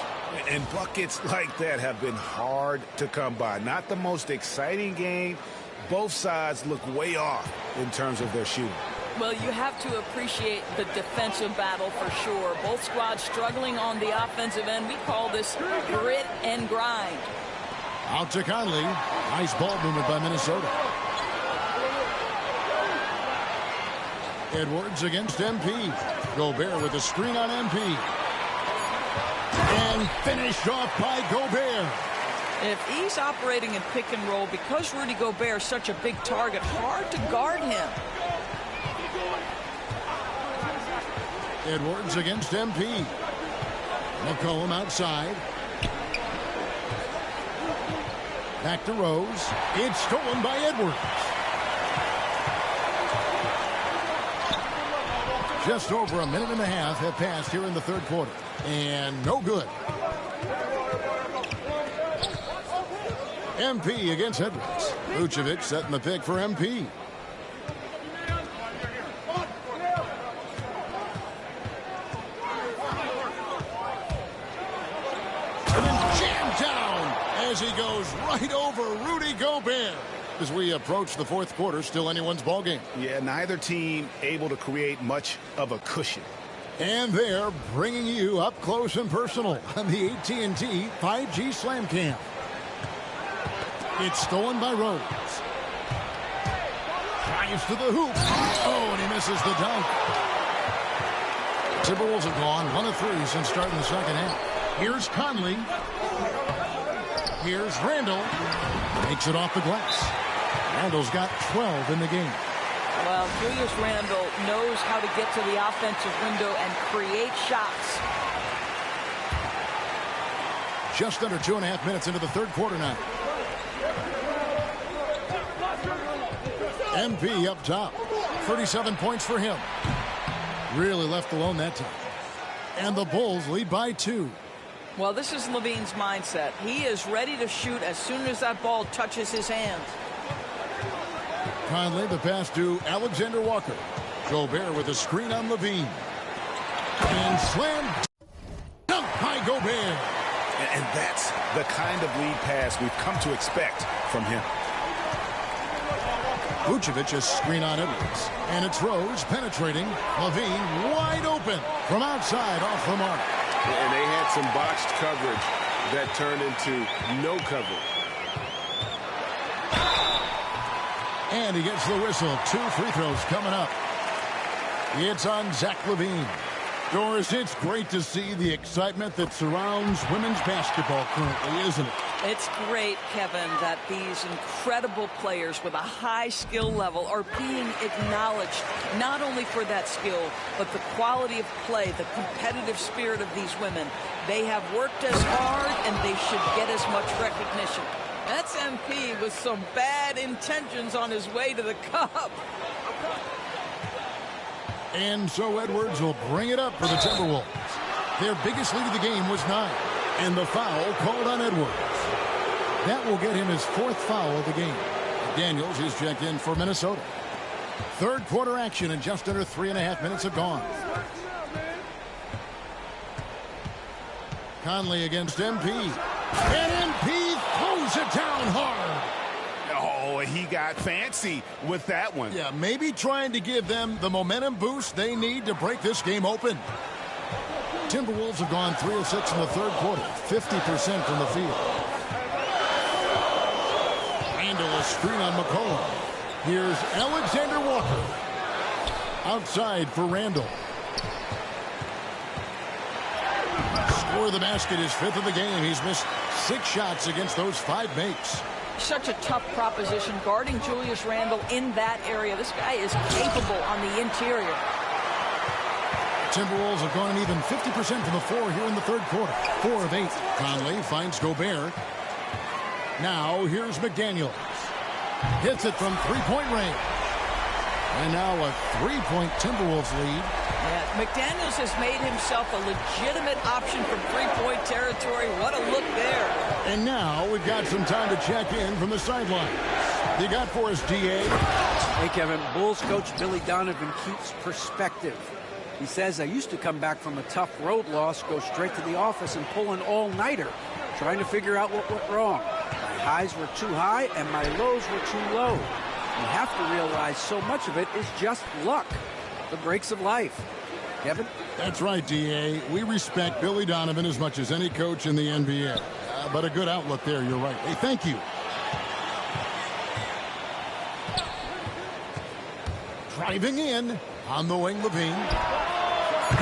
And buckets like that have been hard to come by. Not the most exciting game. Both sides look way off in terms of their shooting. Well, you have to appreciate the defensive battle for sure. Both squads struggling on the offensive end. We call this grit and grind. Out to Conley. Nice ball movement by Minnesota. Edwards against MP. Gobert with a screen on MP. And finished off by Gobert. If he's operating in pick and roll, because Rudy Gobert is such a big target, hard to guard him. Edwards against MP. McCollum outside. Back to Rose. It's stolen by Edwards. Just over a minute and a half have passed here in the third quarter. And no good. MP against Edwards. Vucevic setting the pick for MP. And then jammed down as he goes right over Rudy Gobert. As we approach the fourth quarter, still anyone's ball game. Yeah, neither team able to create much of a cushion. And they're bringing you up close and personal on the AT&T 5G Slam Cam. It's stolen by Rose. Drives to the hoop. Oh, and he misses the dunk. Timberwolves have gone 1 of 3 since starting the second half. Here's Conley. Here's Randall. Makes it off the glass. Randall's got 12 in the game. Well, Julius Randall knows how to get to the offensive window and create shots. Just under 2.5 minutes into the third quarter now. MP up top. 37 points for him. Really left alone that time. And the Bulls lead by 2. Well, this is Levine's mindset. He is ready to shoot as soon as that ball touches his hands. Conley, the pass to Alexander Walker. Gobert with a screen on Levine. And slam dunk by Gobert. And that's the kind of lead pass we've come to expect from him. Vucevic a screen on Edwards. And it's Rose penetrating. Levine wide open from outside off the mark. And they had some botched coverage that turned into no coverage. And he gets the whistle. 2 free throws coming up. It's on Zach LaVine. Doris, it's great to see the excitement that surrounds women's basketball currently, isn't it? It's great, Kevin, that these incredible players with a high skill level are being acknowledged, not only for that skill, but the quality of play, the competitive spirit of these women. They have worked as hard, and they should get as much recognition. That's MP with some bad intentions on his way to the cup. And so Edwards will bring it up for the Timberwolves. Their biggest lead of the game was 9. And the foul called on Edwards. That will get him his 4th foul of the game. Daniels is checked in for Minnesota. Third quarter action and just under 3.5 minutes have gone. Conley against MP. And MP throws it down hard. Oh, he got fancy with that one. Yeah, maybe trying to give them the momentum boost they need to break this game open. Timberwolves have gone 3 of 6 in the third quarter, 50% from the field. Randall a screen on McCollum. Here's Alexander Walker. Outside for Randall. Score of the basket is 5th of the game. He's missed 6 shots against those 5 makes. Such a tough proposition guarding Julius Randall in that area. This guy is capable on the interior. Timberwolves have gone an even 50% from the floor here in the third quarter. 4 of 8. Conley finds Gobert. Now here's McDaniels. Hits it from 3-point range. And now a 3-point Timberwolves lead. Yeah, McDaniels has made himself a legitimate option from 3-point territory. What a look there. And now we've got some time to check in from the sideline. You got for us, DA? Hey, Kevin. Bulls coach Billy Donovan keeps perspective. He says, I used to come back from a tough road loss, go straight to the office and pull an all-nighter, trying to figure out what went wrong. My highs were too high and my lows were too low. You have to realize so much of it is just luck. The breaks of life. Kevin? That's right, DA. We respect Billy Donovan as much as any coach in the NBA. But a good outlook there, you're right. Hey, thank you. Driving in on the wing, Levine.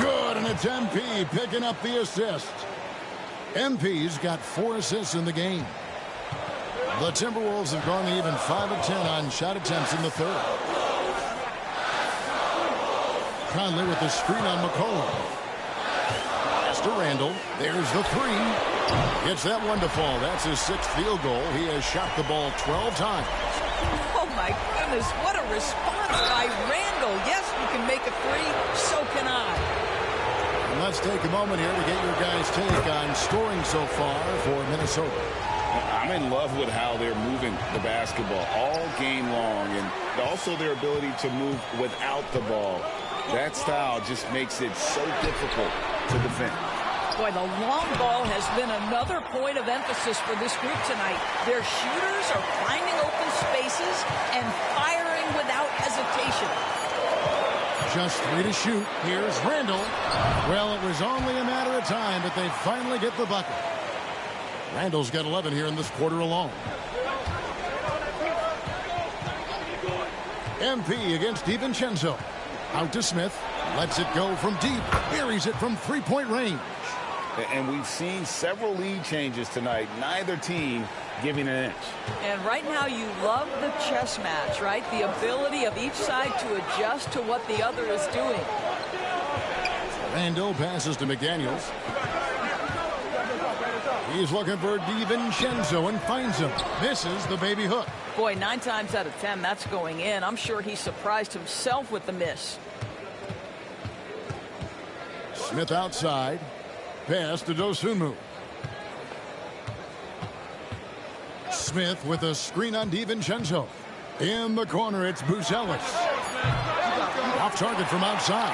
Good, and it's MP picking up the assist. MP's got 4 assists in the game. The Timberwolves have gone even 5 of 10 on shot attempts in the third. Conley with the screen on McCollum. Pass to Randall. There's the 3. Gets that one to fall. That's his 6th field goal. He has shot the ball 12 times. Oh, my goodness. What a response by Randall. Yes, you can make a 3. So can I. Let's take a moment here to get your guys' take on scoring so far for Minnesota. I'm in love with how they're moving the basketball all game long, and also their ability to move without the ball. That style just makes it so difficult to defend. Boy, the long ball has been another point of emphasis for this group tonight. Their shooters are finding open spaces and firing without hesitation. Just 3 to shoot. Here's Randall. Well, it was only a matter of time, but they finally get the bucket. Randall's got 11 here in this quarter alone. MP against DiVincenzo. Out to Smith. Lets it go from deep. Buries it from three-point range. And we've seen several lead changes tonight. Neither team giving an inch. And right now you love the chess match, right? The ability of each side to adjust to what the other is doing. Randall passes to McDaniels. He's looking for DiVincenzo and finds him. Misses the baby hook. Boy, 9 times out of 10, that's going in. I'm sure he surprised himself with the miss. Smith outside. Pass to Dosunmu. Smith with a screen on DiVincenzo. In the corner, it's Buzelis. Off target from outside.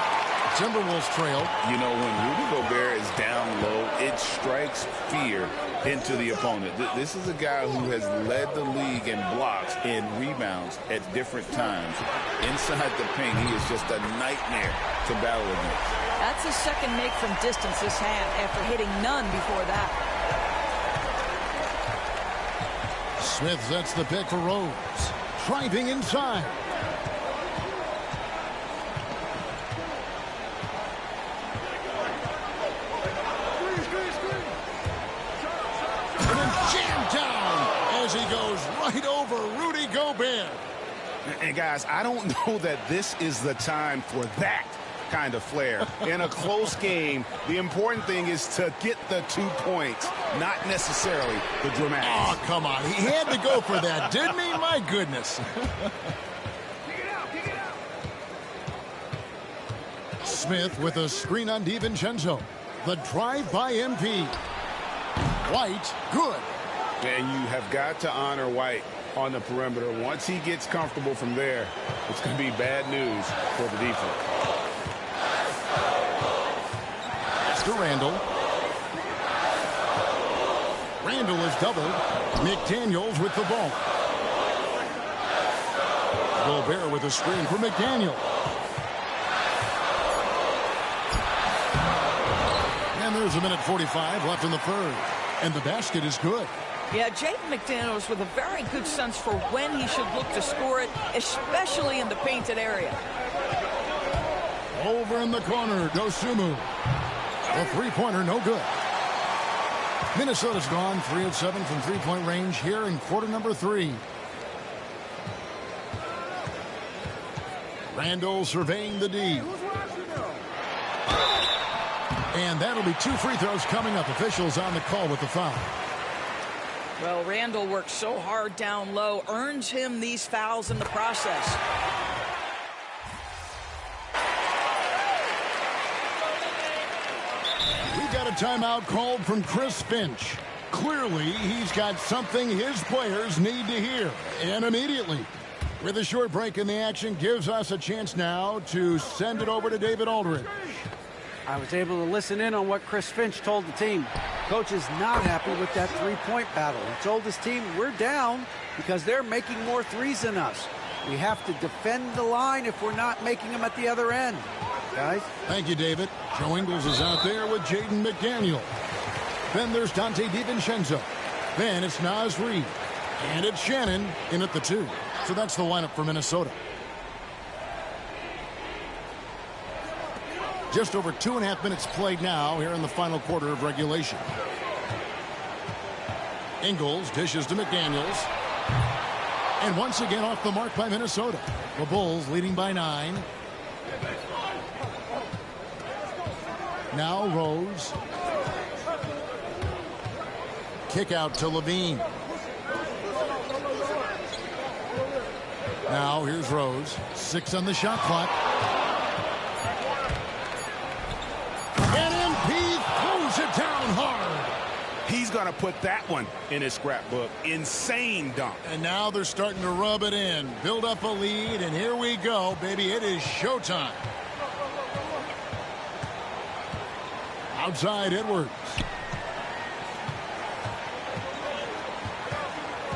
Timberwolves trail. You know, when Rudy Gobert is down low, it strikes fear into the opponent. This is a guy who has led the league in blocks and rebounds at different times. Inside the paint, he is just a nightmare to battle against. That's his second make from distance this half after hitting none before that. Smith sets the pick for Rose. Driving inside. And then jammed down as he goes right over Rudy Gobert. And guys, I don't know that this is the time for that kind of flair. In a close game, the important thing is to get the 2 points, not necessarily the dramatics. Oh, come on. He had to go for that, didn't he? My goodness. Smith with a screen on DiVincenzo. The drive by MP. White, good. And you have got to honor White on the perimeter. Once he gets comfortable from there, it's going to be bad news for the defense. To Randall. Randall is doubled. McDaniels with the ball. Gobert with a screen for McDaniel. And there's 1:45 left in the third. And the basket is good. Yeah, Jaden McDaniels with a very good sense for when he should look to score it, especially in the painted area. Over in the corner, Dosunmu. The three-pointer, no good. Minnesota's gone 3 of 7 from three-point range here in quarter number 3. Randall surveying the D. And that'll be 2 free throws coming up. Officials on the call with the foul. Well, Randall works so hard down low, earns him these fouls in the process. Got a timeout called from Chris Finch. Clearly, he's got something his players need to hear, and immediately. With a short break in the action, gives us a chance now to send it over to David Aldridge. I was able to listen in on what Chris Finch told the team. Coach is not happy with that three-point battle. He told his team, we're down because they're making more threes than us. We have to defend the line if we're not making them at the other end. Guys. Thank you, David. Joe Ingles is out there with Jaden McDaniel. Then there's Dante DiVincenzo. Then it's Naz Reid. And it's Shannon in at the 2. So that's the lineup for Minnesota. Just over 2.5 minutes played now here in the final quarter of regulation. Ingles dishes to McDaniels. And once again off the mark by Minnesota. The Bulls leading by 9. Now Rose. Kick out to Levine. Now here's Rose. 6 on the shot clock. And in to put that one in his scrapbook. Insane dunk. And now they're starting to rub it in, build up a lead, and here we go, baby. It is showtime. Outside Edwards.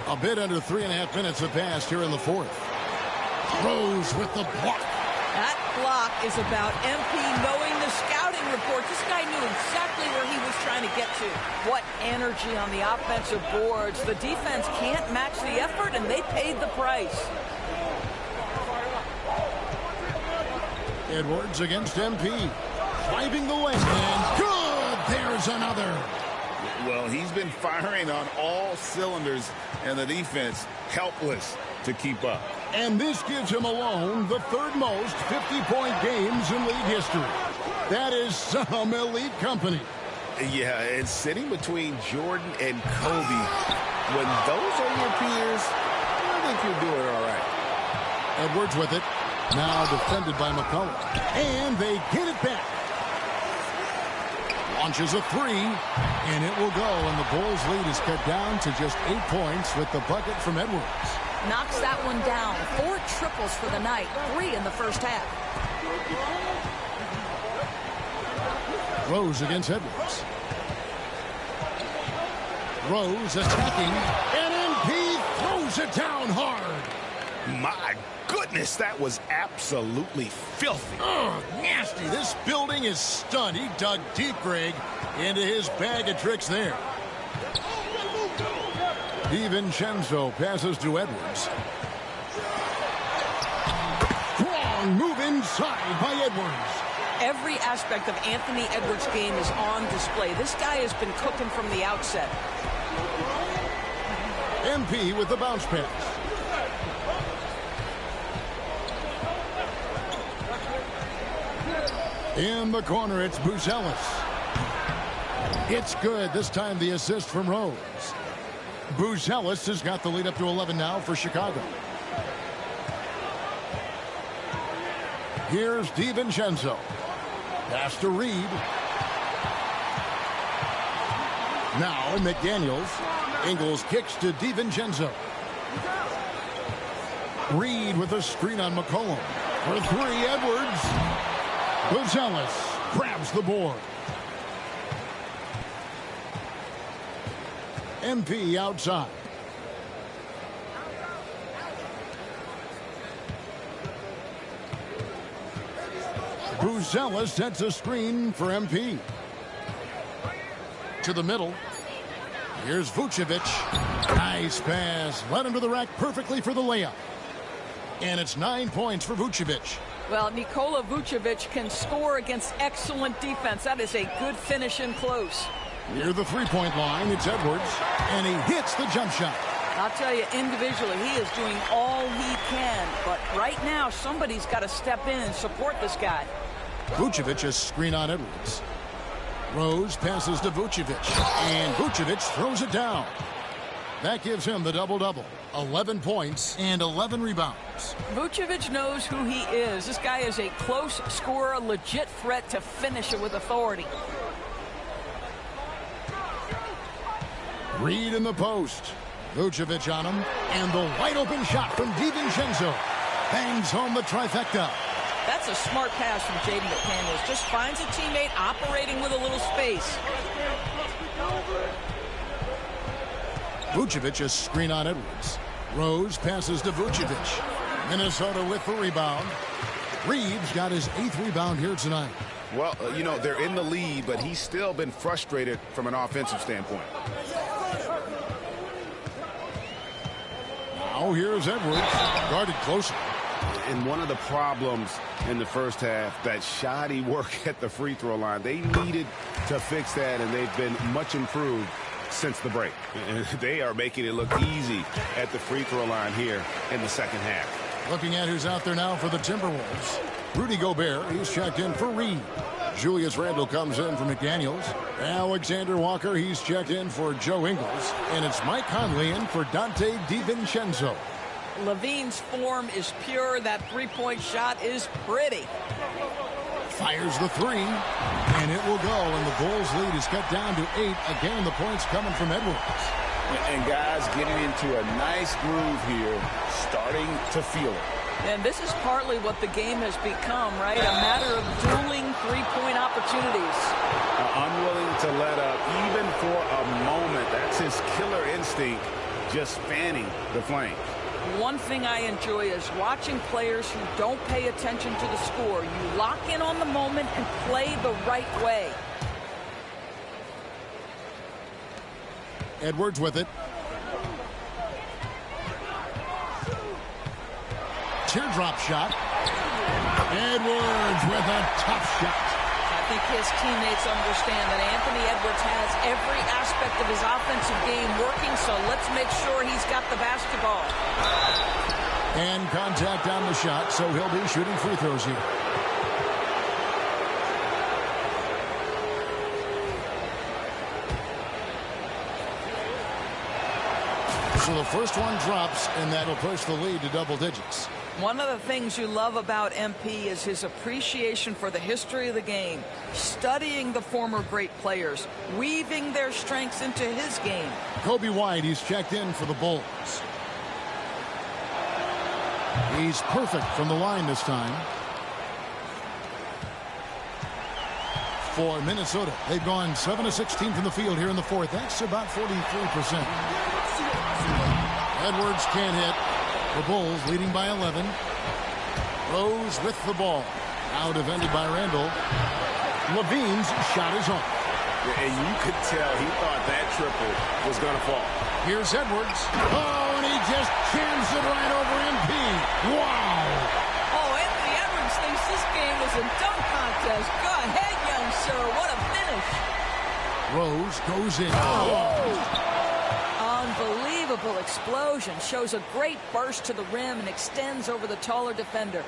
A bit under 3.5 minutes have passed here in the fourth. Rose with the block. That block is about MP knowing the scouting report. This guy knew exactly where he was trying to get to. What energy on the offensive boards. The defense can't match the effort, and they paid the price. Edwards against MP. Driving the lane, and good! There's another. Well, he's been firing on all cylinders, and the defense helpless to keep up. And this gives him alone the third most 50-point games in league history. That is some elite company. Yeah, and sitting between Jordan and Kobe, when those are your peers, I think you're doing all right. Edwards with it. Now defended by McCollum. And they get it back. Launches a three, and it will go. And the Bulls' lead is cut down to just 8 points with the bucket from Edwards. Knocks that one down. 4 triples for the night. 3 in the first half. Rose against Edwards. Rose attacking, and MP throws it down hard. My goodness, that was absolutely filthy. Oh, nasty. This building is stunned. He dug deep, Greg, into his bag of tricks there. DiVincenzo passes to Edwards. Strong move inside by Edwards. Every aspect of Anthony Edwards' game is on display. This guy has been cooking from the outset. MP with the bounce pass. In the corner, it's Buzelis. It's good. This time the assist from Rose. Buzelis has got the lead up to 11 now for Chicago. Here's DiVincenzo. Pass to Reed. Now McDaniels. Ingles kicks to DiVincenzo. Reed with a screen on McCollum. For three, Edwards. Buzelis grabs the board. MP outside. Buzelis sets a screen for MP. To the middle. Here's Vucevic. Nice pass. Led him to the rack perfectly for the layup. And it's 9 points for Vucevic. Well, Nikola Vucevic can score against excellent defense. That is a good finish in close. Near the three-point line, it's Edwards. And he hits the jump shot. I'll tell you, individually, he is doing all he can. But right now, somebody's got to step in and support this guy. Vucevic has screen on Edwards. Rose passes to Vucevic. And Vucevic throws it down. That gives him the double-double. 11 points and 11 rebounds. Vucevic knows who he is. This guy is a close scorer, a legit threat to finish it with authority. Reed in the post. Vucevic on him. And the wide-open shot from DiVincenzo. Bangs home the trifecta. That's a smart pass from Jaden McDaniels. Just finds a teammate operating with a little space. Vucevic has screen on Edwards. Rose passes to Vucevic. Minnesota with the rebound. Reeves got his 8th rebound here tonight. Well, you know, they're in the lead, but he's still been frustrated from an offensive standpoint. Now here's Edwards. Guarded closer. And one of the problems in the first half, that shoddy work at the free throw line. They needed to fix that, and they've been much improved since the break. And they are making it look easy at the free throw line here in the second half. Looking at who's out there now for the Timberwolves. Rudy Gobert, he's checked in for Reed. Julius Randle comes in for McDaniels. Alexander Walker, he's checked in for Joe Ingles. And it's Mike Conley in for Dante DiVincenzo. Levine's form is pure. That three-point shot is pretty. Fires the three, and it will go, and the Bulls lead is cut down to 8. Again, the points coming from Edwards. And guys getting into a nice groove here, starting to feel it. And this is partly what the game has become, right? A matter of dueling three-point opportunities. Unwilling to let up, even for a moment. That's his killer instinct, just fanning the flames. One thing I enjoy is watching players who don't pay attention to the score. You lock in on the moment and play the right way. Edwards with it. Teardrop shot. Edwards with a tough shot. I think his teammates understand that Anthony Edwards has every aspect of his offensive game working, so let's make sure he's got the basketball. And contact on the shot, so he'll be shooting free throws here. So the first one drops, and that'll push the lead to double digits. One of the things you love about MP is his appreciation for the history of the game, studying the former great players, weaving their strengths into his game. Kobe White, he's checked in for the Bulls. He's perfect from the line this time. For Minnesota, they've gone 7 of 16 from the field here in the fourth. That's about 43%. Edwards can't hit. The Bulls leading by 11. Rose with the ball. Now defended by Randall. Levine's shot is on. And you could tell he thought that triple was going to fall. Here's Edwards. Oh, and he just jams it right over MP. Wow. Oh, Anthony Edwards thinks this game was a dunk contest. Go ahead, young sir. What a finish. Rose goes in. Oh. Unbelievable explosion. Shows a great burst to the rim and extends over the taller defender.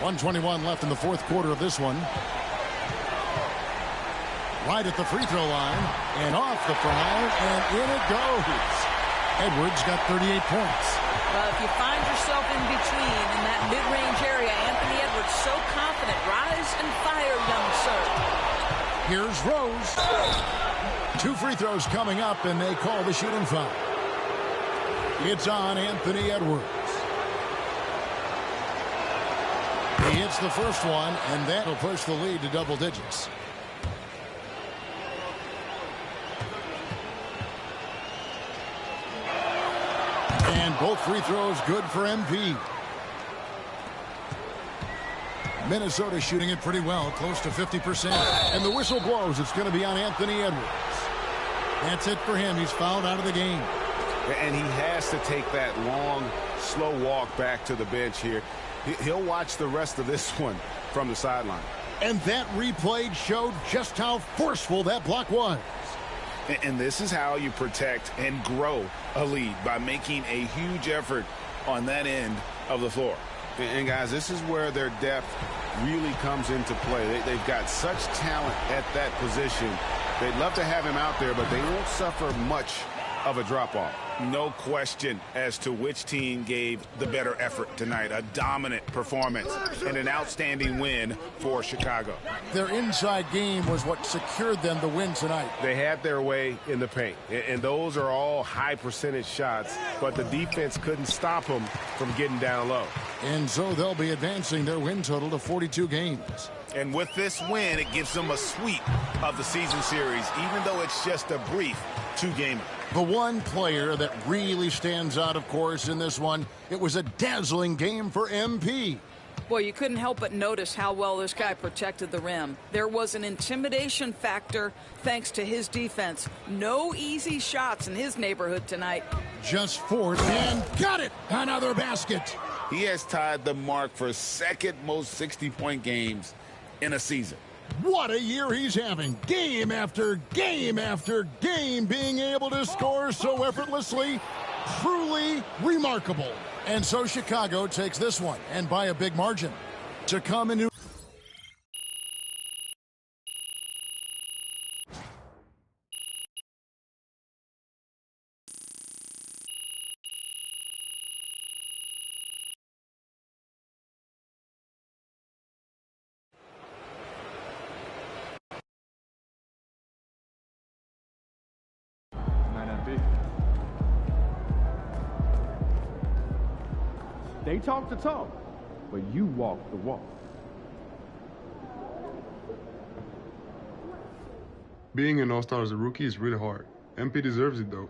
1:21 left in the fourth quarter of this one. Right at the free throw line and off the foul, and in it goes. Edwards got 38 points. Well, if you find yourself in between in that mid-range area, Anthony Edwards so confident. Rise and fire, young sir. Here's Rose. 2 free throws coming up, and they call the shooting foul. It's on Anthony Edwards. He hits the first one, and that'll push the lead to double digits. And both free throws good for MP. Minnesota shooting it pretty well, close to 50%. And the whistle blows. It's going to be on Anthony Edwards. That's it for him. He's fouled out of the game. And he has to take that long, slow walk back to the bench here. He'll watch the rest of this one from the sideline. And that replay showed just how forceful that block was. And this is how you protect and grow a lead, by making a huge effort on that end of the floor. And guys, this is where their depth really comes into play. They've got such talent at that position. They'd love to have him out there, but they won't suffer much of a drop-off. No question as to which team gave the better effort tonight. A dominant performance and an outstanding win for Chicago. Their inside game was what secured them the win tonight. They had their way in the paint, and those are all high percentage shots, but the defense couldn't stop them from getting down low. And so they'll be advancing their win total to 42 games. And with this win, it gives them a sweep of the season series, even though it's just a brief 2-gamer. The one player that really stands out, of course, in this one, it was a dazzling game for MP. Boy, you couldn't help but notice how well this guy protected the rim. There was an intimidation factor thanks to his defense. No easy shots in his neighborhood tonight. Just 4 and got it. Another basket. He has tied the mark for second most 60-point games in a season. What a year he's having. Game after game after game, being able to score so effortlessly. Truly remarkable. And so Chicago takes this one, and by a big margin. To come into They talk the talk, but you walk the walk. Being an all-star as a rookie is really hard. MP deserves it, though.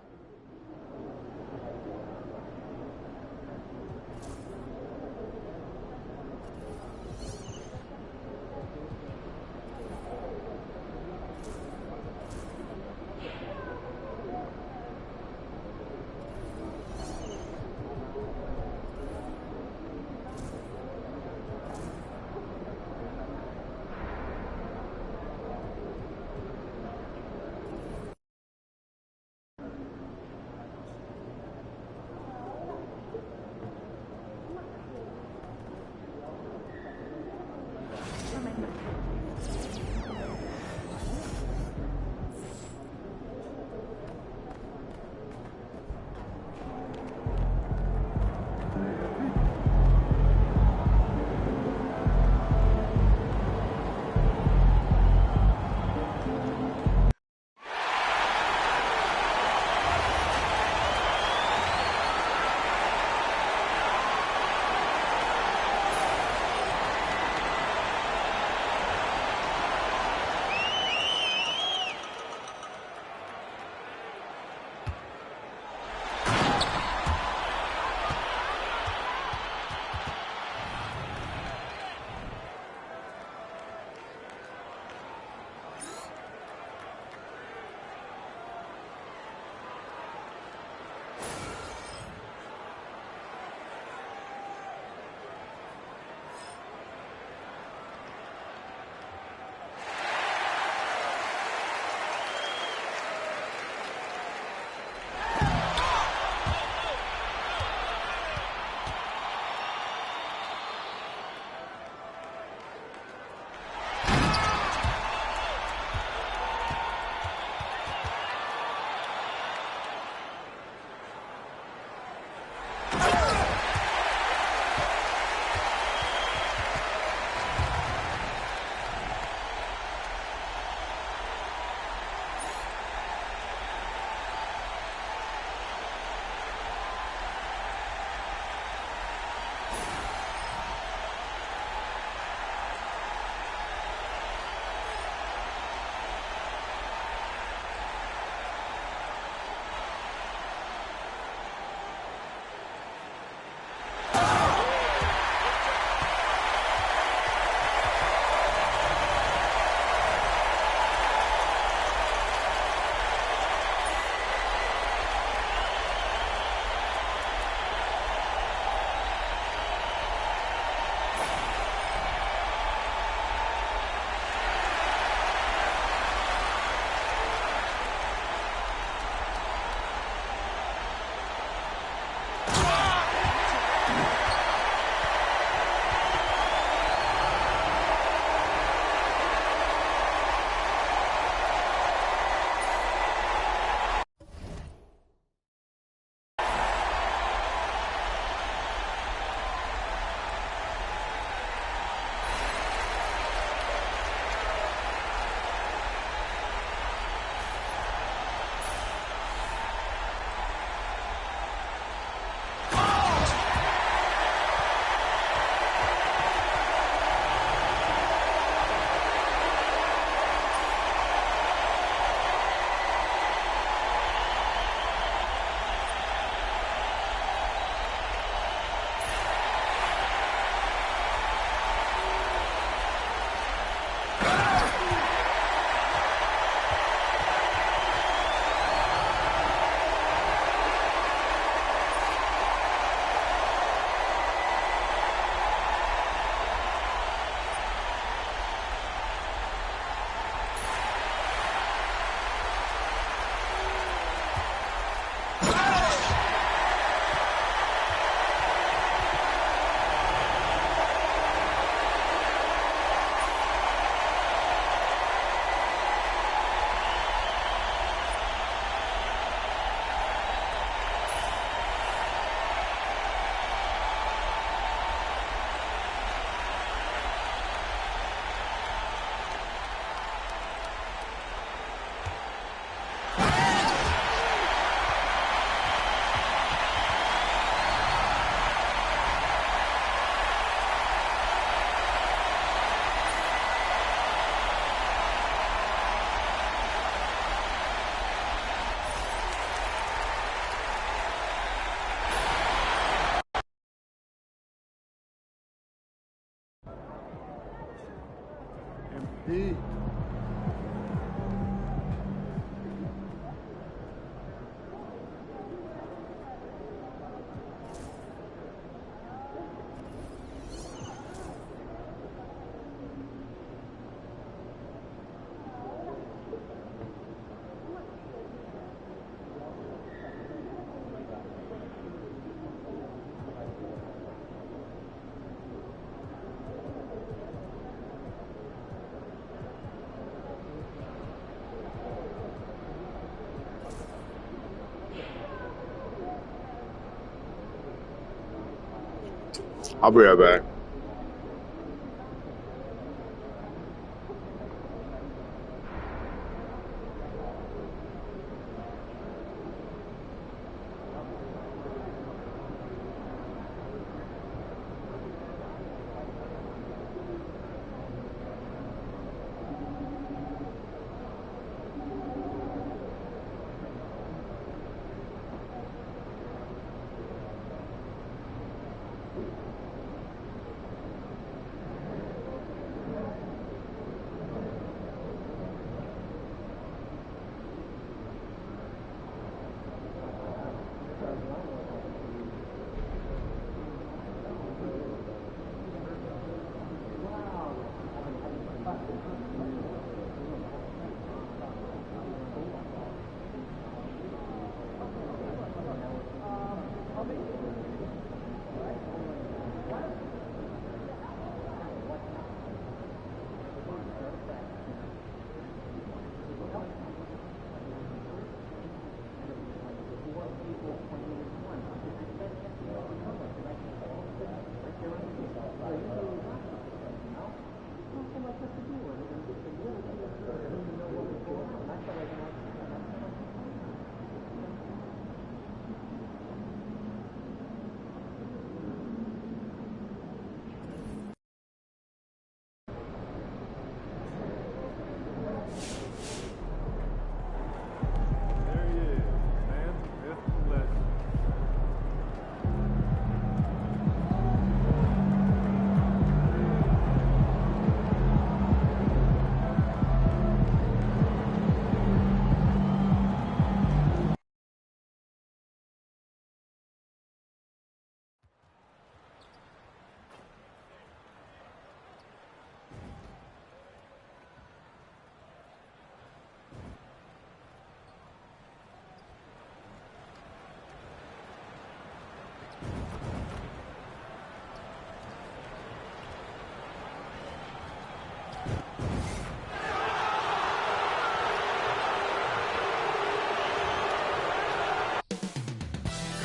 I'll be right back.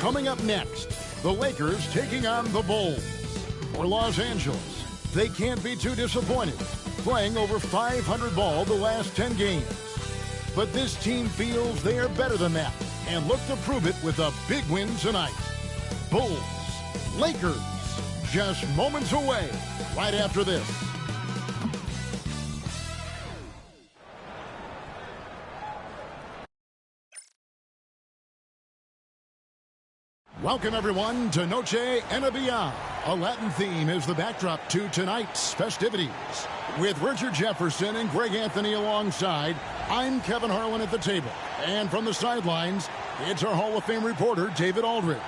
Coming up next, the Lakers taking on the Bulls. For Los Angeles, they can't be too disappointed, playing over 500 ball the last 10 games. But this team feels they are better than that and look to prove it with a big win tonight. Bulls, Lakers, just moments away right after this. Welcome, everyone, to Noche NBA. A Latin theme is the backdrop to tonight's festivities. With Richard Jefferson and Greg Anthony alongside, I'm Kevin Harlan at the table. And from the sidelines, it's our Hall of Fame reporter, David Aldridge.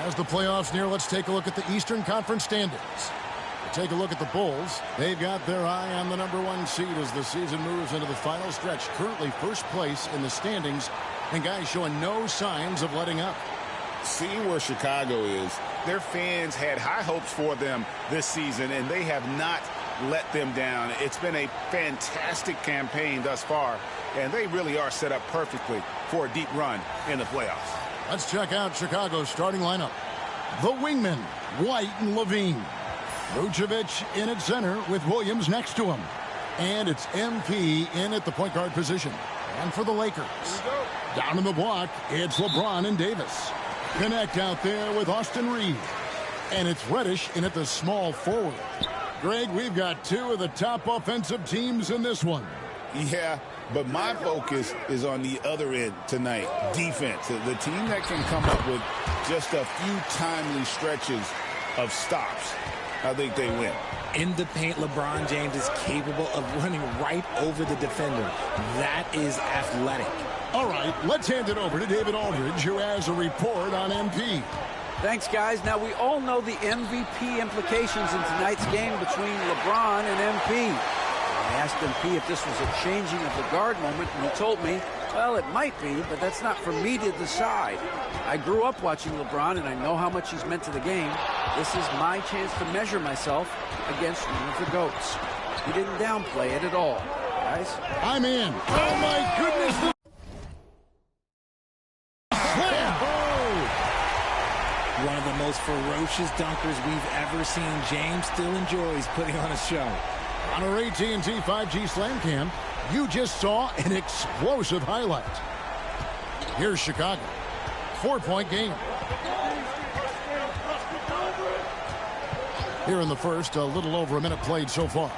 As the playoffs near, let's take a look at the Eastern Conference standings. To take a look at the Bulls, they've got their eye on the #1 seed as the season moves into the final stretch. Currently first place in the standings, and guys showing no signs of letting up. Seeing where Chicago is, their fans had high hopes for them this season, and they have not let them down. It's been a fantastic campaign thus far, and they really are set up perfectly for a deep run in the playoffs. Let's check out Chicago's starting lineup. The wingmen, White and Levine. Vucevic in at center with Williams next to him. And it's MP in at the point guard position. And for the Lakers, down in the block, it's LeBron and Davis. Connect out there with Austin Reeves. And it's Reddish in at the small forward. Greg, we've got two of the top offensive teams in this one. Yeah, but my focus is on the other end tonight, defense. The team that can come up with just a few timely stretches of stops, I think they win. In the paint, LeBron James is capable of running right over the defender. That is athletic. All right, let's hand it over to David Aldridge, who has a report on MP. Thanks, guys. Now, we all know the MVP implications in tonight's game between LeBron and MP. I asked MP if this was a changing of the guard moment, and he told me, well, it might be, but that's not for me to decide. I grew up watching LeBron, and I know how much he's meant to the game. This is my chance to measure myself against one of the GOATs. He didn't downplay it at all, guys. I'm in. Oh, my goodness. One of the most ferocious dunkers we've ever seen. James still enjoys putting on a show. On our AT&T 5G Slam Cam, you just saw an explosive highlight. Here's Chicago. 4-point game. Here in the first, a little over a minute played so far.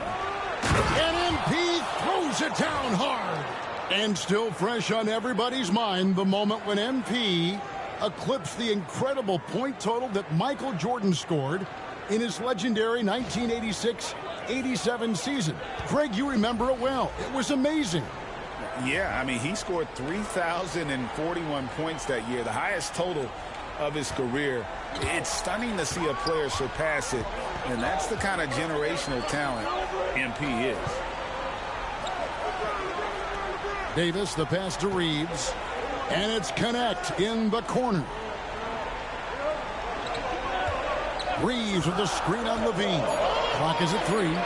And MP throws it down hard. And still fresh on everybody's mind, the moment when MP eclipsed the incredible point total that Michael Jordan scored in his legendary 1986-87 season. Greg, you remember it well. It was amazing. Yeah, I mean, he scored 3,041 points that year, the highest total of his career. It's stunning to see a player surpass it, and that's the kind of generational talent MP is. Davis, the pass to Reeves. And it's Connect in the corner. Reeves with the screen on Levine. Clock is at 3.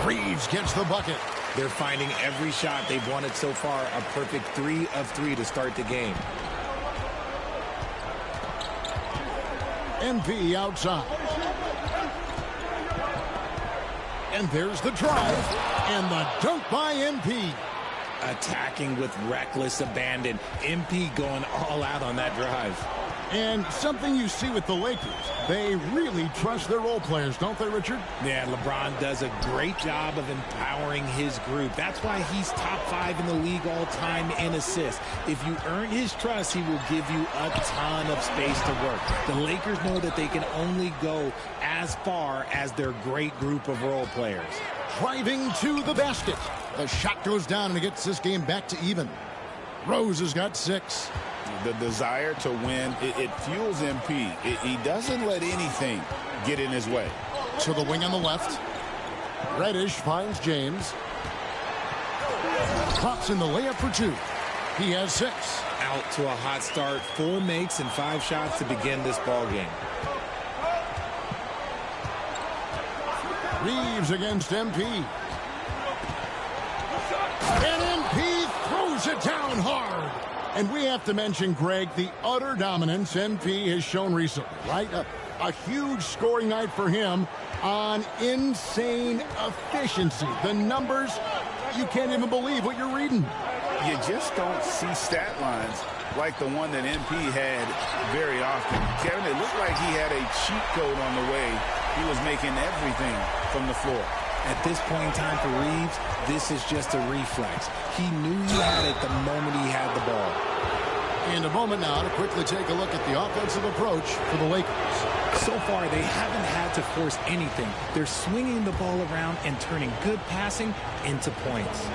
Reeves gets the bucket. They're finding every shot they've wanted so far a perfect 3 of 3 to start the game. MP outside. And there's the drive. And the dunk by MP. Attacking with reckless abandon. MP going all out on that drive. And something you see with the Lakers, they really trust their role players, don't they, Richard? Yeah, LeBron does a great job of empowering his group. That's why he's top 5 in the league all time in assists. If you earn his trust, he will give you a ton of space to work. The Lakers know that they can only go as far as their great group of role players. Driving to the basket. The shot goes down and it gets this game back to even. Rose has got 6. The desire to win, it fuels MP. He doesn't let anything get in his way. To the wing on the left. Reddish finds James. Pops in the layup for 2. He has 6. Out to a hot start. 4 makes and 5 shots to begin this ball game. Reeves against MP. And MP throws it down hard. And we have to mention, Greg, the utter dominance MP has shown recently, right? A huge scoring night for him on insane efficiency. The numbers, you can't even believe what you're reading. You just don't see stat lines like the one that MP had very often. Kevin, it looked like he had a cheat code on the way. He was making everything from the floor. At this point in time for Reeves, this is just a reflex. He knew he had it the moment he had the ball. And a moment now to quickly take a look at the offensive approach for the Lakers. So far, they haven't had to force anything. They're swinging the ball around and turning good passing into points.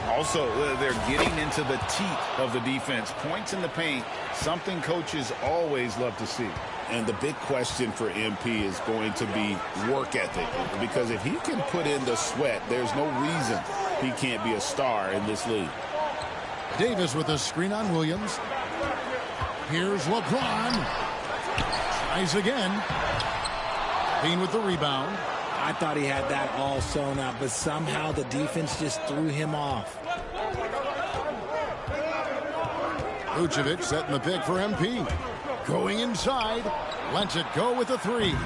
Also, they're getting into the teeth of the defense. Points in the paint, something coaches always love to see. And the big question for MP is going to be work ethic. Because if he can put in the sweat, there's no reason he can't be a star in this league. Davis with a screen on Williams. Here's LeBron. Tries again. Bean with the rebound. I thought he had that all sewn up, but somehow the defense just threw him off. Vucevic setting the pick for MP. Going inside. Lets it go with a 3.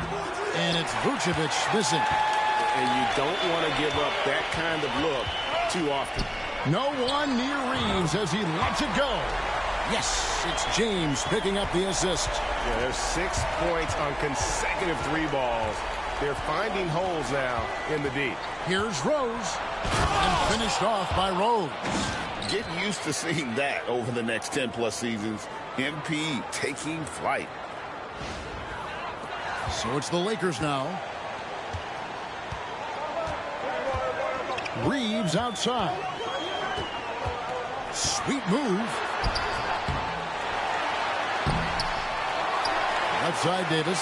And it's Vucevic missing. And you don't want to give up that kind of look too often. No one near Reeves as he lets it go. Yes, it's James picking up the assist. Yeah, there's 6 points on consecutive 3 balls. They're finding holes now in the D. Here's Rose. And finished off by Rose. Get used to seeing that over the next 10-plus seasons. MP taking flight. So it's the Lakers now. Reeves outside. Sweet move. Left side, Davis.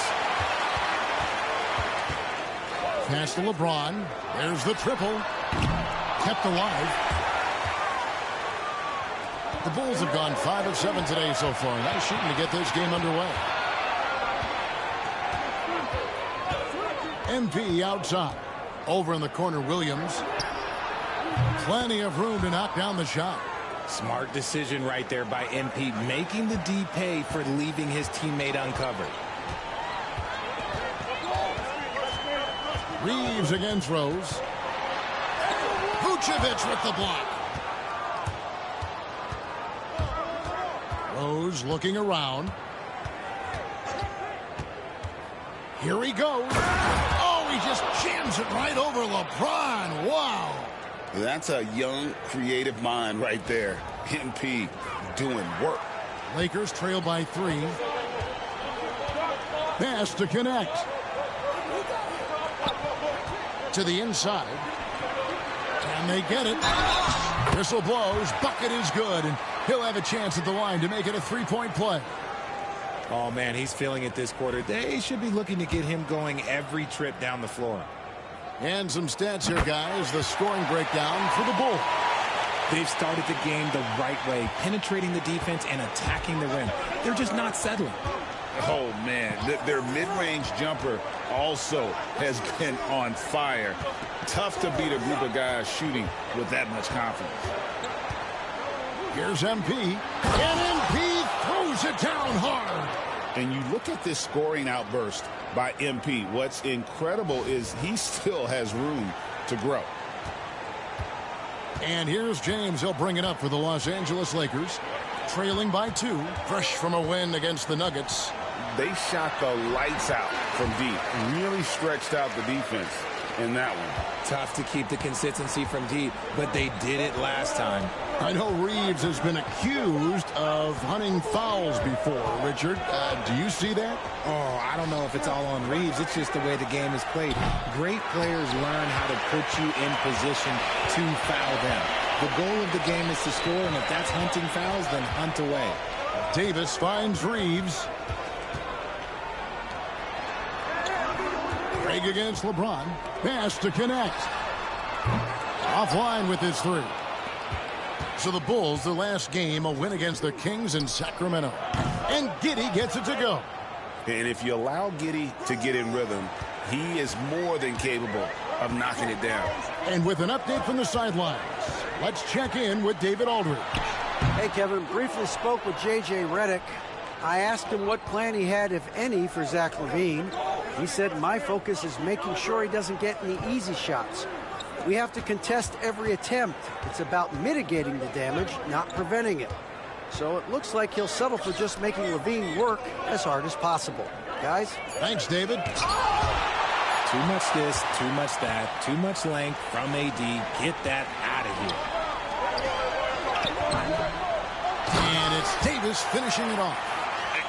Pass to LeBron. There's the triple. Kept alive. The Bulls have gone 5 of 7 today so far. Nice shooting to get this game underway. MP outside. Over in the corner, Williams. Plenty of room to knock down the shot. Smart decision right there by MP, making the D pay for leaving his teammate uncovered. Reeves against Rose. Vucevic with the block. Rose looking around. Here he goes. Oh, he just jams it right over LeBron. Wow. That's a young, creative mind right there. MP doing work. Lakers trail by 3. Pass to connect. To the inside. And they get it. Whistle blows. Bucket is good. And he'll have a chance at the line to make it a 3-point play. Oh, man, he's feeling it this quarter. They should be looking to get him going every trip down the floor. And some stats here, guys. The scoring breakdown for the Bulls. They've started the game the right way, penetrating the defense and attacking the rim. They're just not settling. Oh, man, their mid-range jumper also has been on fire. Tough to beat a group of guys shooting with that much confidence. Here's MP. And MP throws it down hard. And you look at this scoring outburst by MP. What's incredible is he still has room to grow. And here's James. He'll bring it up for the Los Angeles Lakers. Trailing by 2. Fresh from a win against the Nuggets. They shot the lights out from deep. Really stretched out the defense in that one. Tough to keep the consistency from deep, but they did it last time. I know Reeves has been accused of hunting fouls before. Richard, do you see that? Oh, I don't know if it's all on Reeves. It's just the way the game is played. Great players learn how to put you in position to foul them. The goal of the game is to score, and if that's hunting fouls, then hunt away. Davis finds Reeves. Craig against LeBron. Pass to connect. Offline with his 3. So the Bulls, their last game, a win against the Kings in Sacramento. And Giddey gets it to go. And if you allow Giddey to get in rhythm, he is more than capable of knocking it down. And with an update from the sidelines, let's check in with David Aldridge. Hey, Kevin, briefly spoke with J.J. Redick. I asked him what plan he had, if any, for Zach LaVine. He said, my focus is making sure he doesn't get any easy shots. We have to contest every attempt. It's about mitigating the damage, not preventing it. So it looks like he'll settle for just making LaVine work as hard as possible. Guys? Thanks, David. Too much this, too much that, too much length from AD. Get that out of here. And it's Davis finishing it off.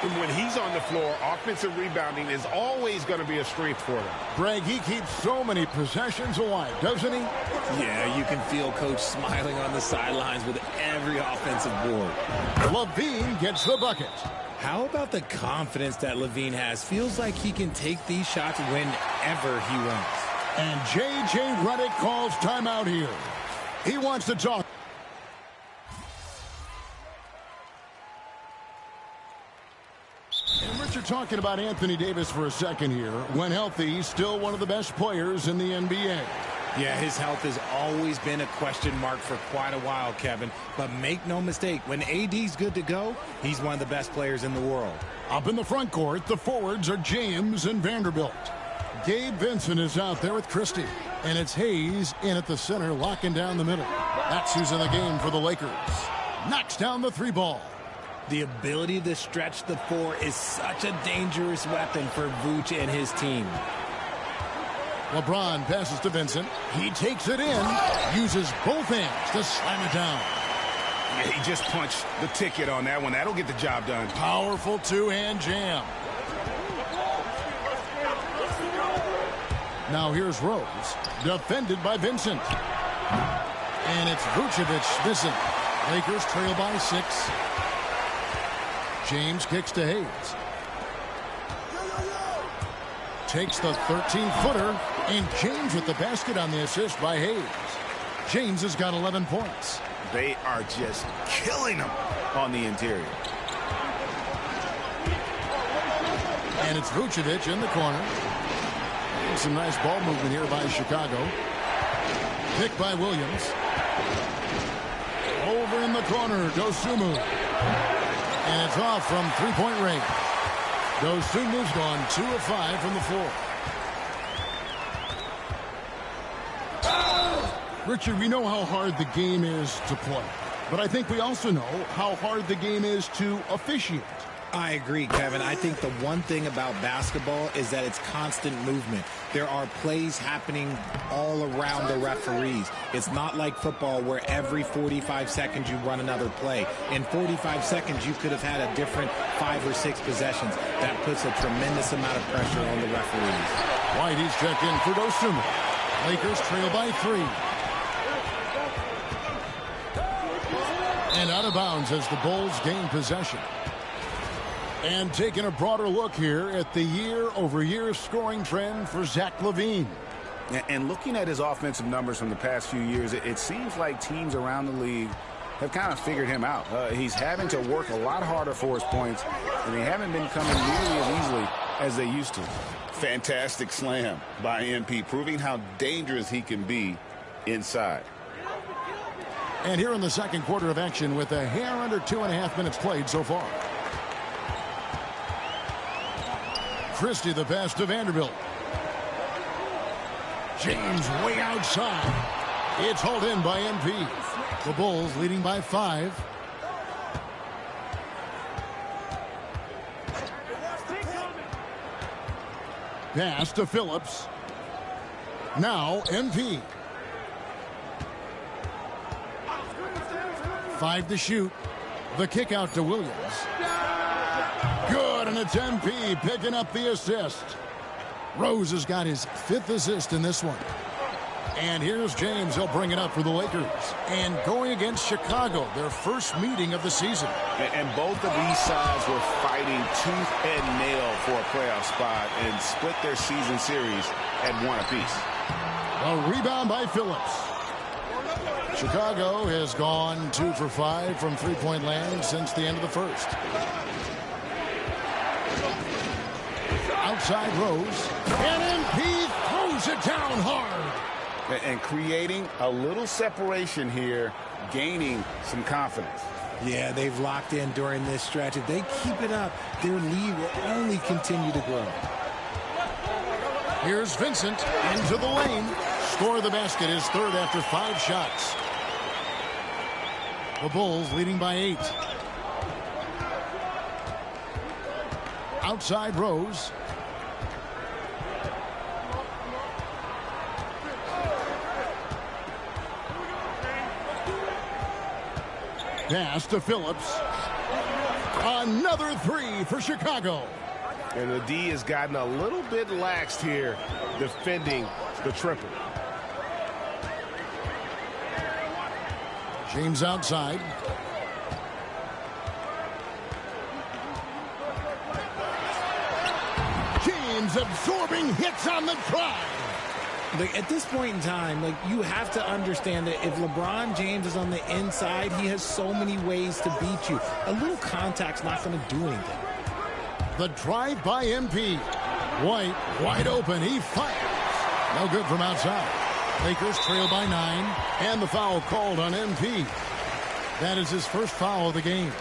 And when he's on the floor, offensive rebounding is always going to be a strength for them. Greg, he keeps so many possessions alive, doesn't he? Yeah, you can feel Coach smiling on the sidelines with every offensive board. LaVine gets the bucket. How about the confidence that LaVine has? Feels like he can take these shots whenever he wants. And J.J. Redick calls timeout here. He wants to talk. And Richard, talking about Anthony Davis for a second here. When healthy, still one of the best players in the NBA. Yeah, his health has always been a question mark for quite a while, Kevin. But make no mistake, when AD's good to go, he's one of the best players in the world. Up in the front court, the forwards are James and Vanderbilt. Gabe Vincent is out there with Christie. And it's Hayes in at the center, locking down the middle. That's who's in the game for the Lakers. Knocks down the 3 ball. The ability to stretch the 4 is such a dangerous weapon for Vooch and his team. LeBron passes to Vincent. He takes it in, uses both hands to slam it down. Yeah, he just punched the ticket on that one. That'll get the job done. Powerful 2-hand jam. Now here's Rose, defended by Vincent. And it's Vucevic missing. Lakers trail by 6. James kicks to Hayes. Takes the 13-footer, and James with the basket on the assist by Hayes. James has got 11 points. They are just killing him on the interior. And it's Vucevic in the corner. Some nice ball movement here by Chicago. Picked by Williams. Over in the corner, Dosunmu. And it's off from three-point range. Dosunmu's gone 2 of 5 from the floor. Richard, we know how hard the game is to play, but I think we also know how hard the game is to officiate. I agree, Kevin. I think the one thing about basketball is that it's constant movement. There are plays happening all around the referees. It's not like football where every 45 seconds you run another play. In 45 seconds, you could have had a different 5 or 6 possessions. That puts a tremendous amount of pressure on the referees. Whitey's checked in for Dosunmu. Lakers trail by 3. And out of bounds as the Bulls gain possession. And taking a broader look here at the year-over-year scoring trend for Zach LaVine. And looking at his offensive numbers from the past few years, it seems like teams around the league have kind of figured him out. He's having to work a lot harder for his points, and they haven't been coming nearly as easily as they used to. Fantastic slam by MP, proving how dangerous he can be inside. And here in the second quarter of action with a hair under 2.5 minutes played so far. Christie the pass to Vanderbilt. James way outside. It's hauled in by MP. The Bulls leading by 5. Pass to Phillips. Now MP. 5 to shoot. The kick out to Williams. Good, and it's MP picking up the assist. Rose has got his 5th assist in this one. And here's James. He'll bring it up for the Lakers. And going against Chicago, their first meeting of the season. And both of these sides were fighting tooth and nail for a playoff spot and split their season series at 1 apiece. A rebound by Phillips. Chicago has gone 2 for 5 from three-point land since the end of the first. Outside Rose. And MP throws it down hard. And creating a little separation here, gaining some confidence. Yeah, they've locked in during this stretch. If they keep it up, their lead will only continue to grow. Here's Vincent into the lane. Score the basket, his 3rd after 5 shots. The Bulls leading by 8. Outside Rose. Pass to Phillips. Another 3 for Chicago. And the D has gotten a little bit laxed here defending the triple. James outside. James absorbing hits on the drive. Like, at this point in time, like, you have to understand that if LeBron James is on the inside, he has so many ways to beat you. A little contact's not going to do anything. The drive by MP. White wide open. He fires. No good from outside. Lakers trail by 9. And the foul called on MP. That is his first foul of the game.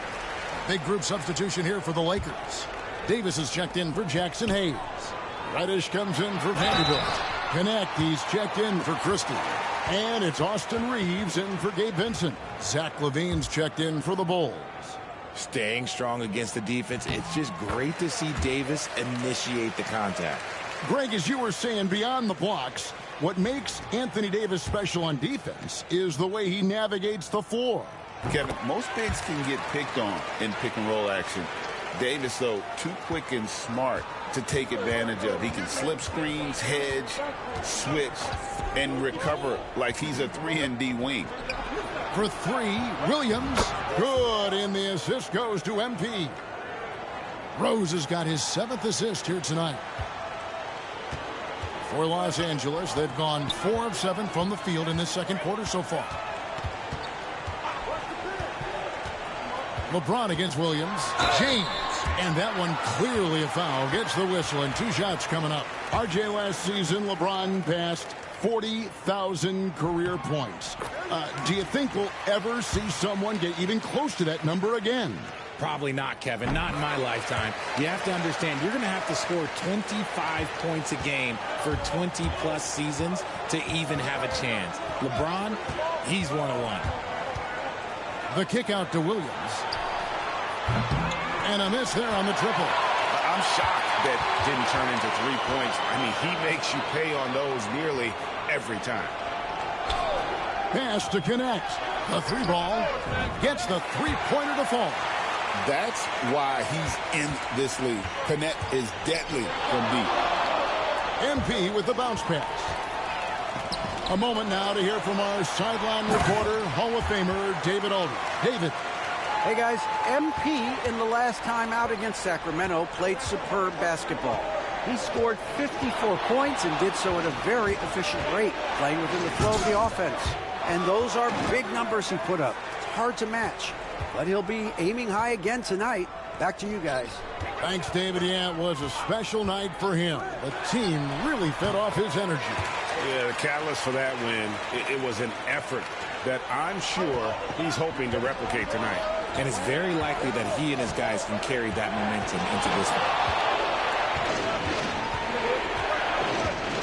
Big group substitution here for the Lakers. Davis is checked in for Jackson Hayes. Reddish comes in for Vanderbilt. Connect, he's checked in for Christie. And it's Austin Reeves in for Gabe Vincent. Zach LaVine's checked in for the Bulls. Staying strong against the defense. It's just great to see Davis initiate the contact. Greg, as you were saying, beyond the blocks, what makes Anthony Davis special on defense is the way he navigates the floor. Kevin, most bigs can get picked on in pick and roll action. Davis, though, too quick and smart to take advantage of. He can slip screens, hedge, switch, and recover like he's a 3-and-D wing. For three, Williams. Good, and the assist goes to MP. Rose has got his 7th assist here tonight. For Los Angeles, they've gone 4 of 7 from the field in this second quarter so far. LeBron against Williams. James. And that one clearly a foul. Gets the whistle, and 2 shots coming up. RJ, last season, LeBron passed 40,000 career points. Do you think we'll ever see someone get even close to that number again? Probably not, Kevin. Not in my lifetime. You have to understand, you're going to have to score 25 points a game for 20-plus seasons to even have a chance. LeBron, he's 101. The kick out to Williams. And a miss there on the triple. I'm shocked that didn't turn into 3 points. I mean, he makes you pay on those nearly every time. Pass to connect. The 3-ball gets the 3-pointer to fall. That's why he's in this league. Connect is deadly from deep. MP with the bounce pass. A moment now to hear from our sideline reporter, Hall of Famer David Aldridge. David. Hey guys, MP in the last time out against Sacramento played superb basketball. He scored 54 points and did so at a very efficient rate, playing within the flow of the offense. And those are big numbers he put up. It's hard to match, but he'll be aiming high again tonight. Back to you guys. Thanks, David. Yeah, it was a special night for him. The team really fed off his energy. Yeah, the catalyst for that win, it was an effort that I'm sure he's hoping to replicate tonight. And it's very likely that he and his guys can carry that momentum into this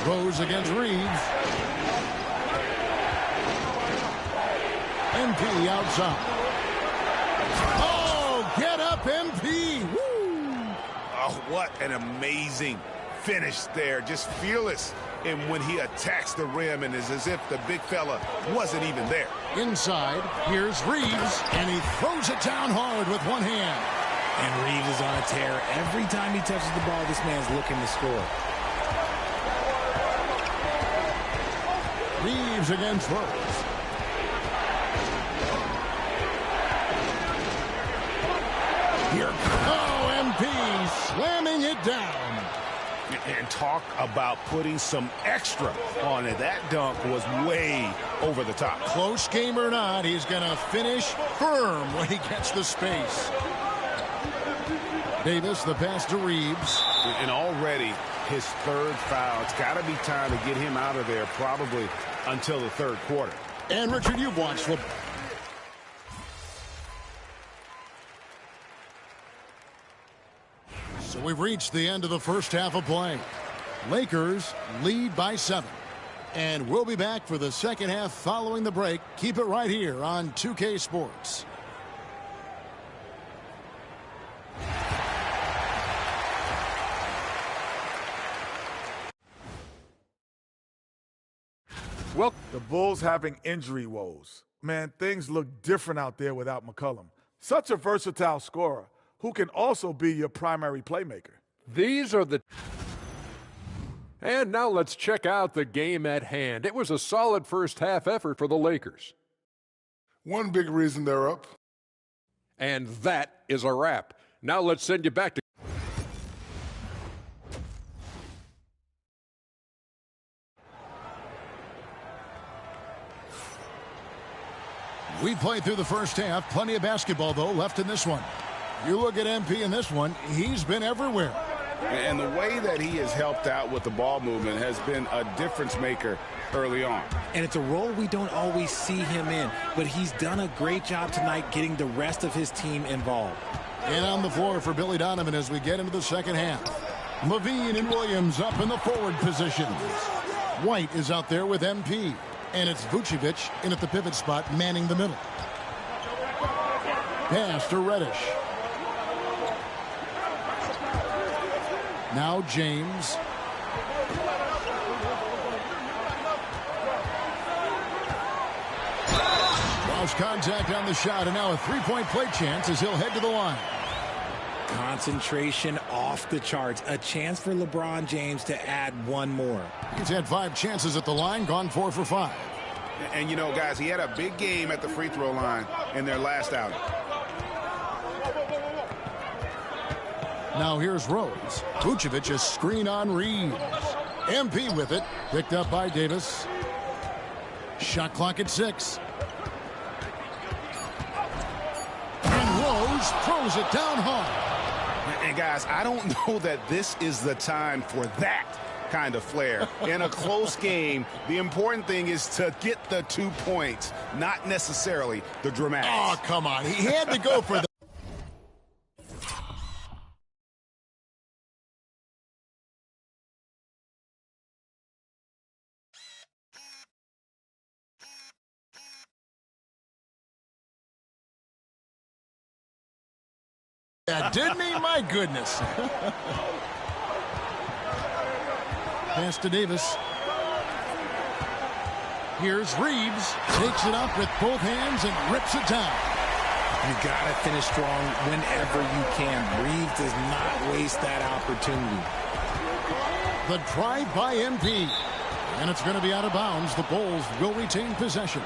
one. Rose against Reeves. MP outside. Oh, get up, MP. Woo! Oh, what an amazing finish there. Just fearless. And when he attacks the rim, and it's as if the big fella wasn't even there. Inside, here's Reeves, and he throws it down hard with one hand. And Reeves is on a tear. Every time he touches the ball, this man's looking to score. Reeves against Rose. Here, MP slamming it down. And talk about putting some extra on it. That dunk was way over the top. Close game or not, he's going to finish firm when he gets the space. Davis, the pass to Reeves. And already his 3rd foul. It's got to be time to get him out of there probably until the 3rd quarter. And Richard, you've watched the... So we've reached the end of the first half of play. Lakers lead by 7. And we'll be back for the second half following the break. Keep it right here on 2K Sports. Well, the Bulls having injury woes. Man, things look different out there without McCollum. Such a versatile scorer who can also be your primary playmaker. These are the... And now let's check out the game at hand. It was a solid first half effort for the Lakers. One big reason they're up. And that is a wrap. Now let's send you back to... We played through the first half. Plenty of basketball, though, left in this one. You look at MP in this one, he's been everywhere. And the way that he has helped out with the ball movement has been a difference maker early on. And it's a role we don't always see him in, but he's done a great job tonight getting the rest of his team involved. And on the floor for Billy Donovan as we get into the second half. Levine and Williams up in the forward positions. White is out there with MP. And it's Vucevic in at the pivot spot, manning the middle. Pass to Reddish. Now James. Lost contact on the shot, and now a three-point play chance as he'll head to the line. Concentration off the charts. A chance for LeBron James to add one more. He's had 5 chances at the line, gone 4 for 5. And, you know, guys, he had a big game at the free throw line in their last outing. Now here's Rose. Vucevic a screen on Reeves. MP with it. Picked up by Davis. Shot clock at 6. And Rose throws it down hard. And, guys, I don't know that this is the time for that kind of flair. In a close game, the important thing is to get the 2 points, not necessarily the dramatics. Oh, come on. He had to go for the... Yeah, didn't he? My goodness. Pass to Davis. Here's Reeves. Takes it up with both hands and rips it down. You got to finish strong whenever you can. Reeves does not waste that opportunity. The drive by MP. And it's going to be out of bounds. The Bulls will retain possession.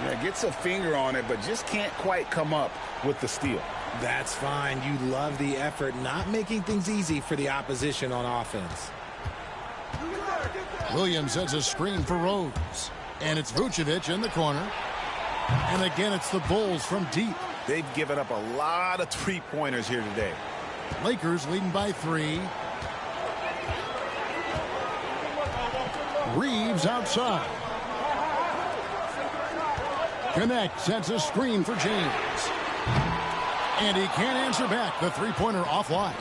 Yeah, gets a finger on it, but just can't quite come up with the steal. That's fine. You love the effort, not making things easy for the opposition on offense. Williams sets a screen for Rose. And it's Vucevic in the corner. And again, it's the Bulls from deep. They've given up a lot of three-pointers here today. Lakers leading by 3. Reeves outside. Connect sets a screen for James. And he can't answer back. The three-pointer offline.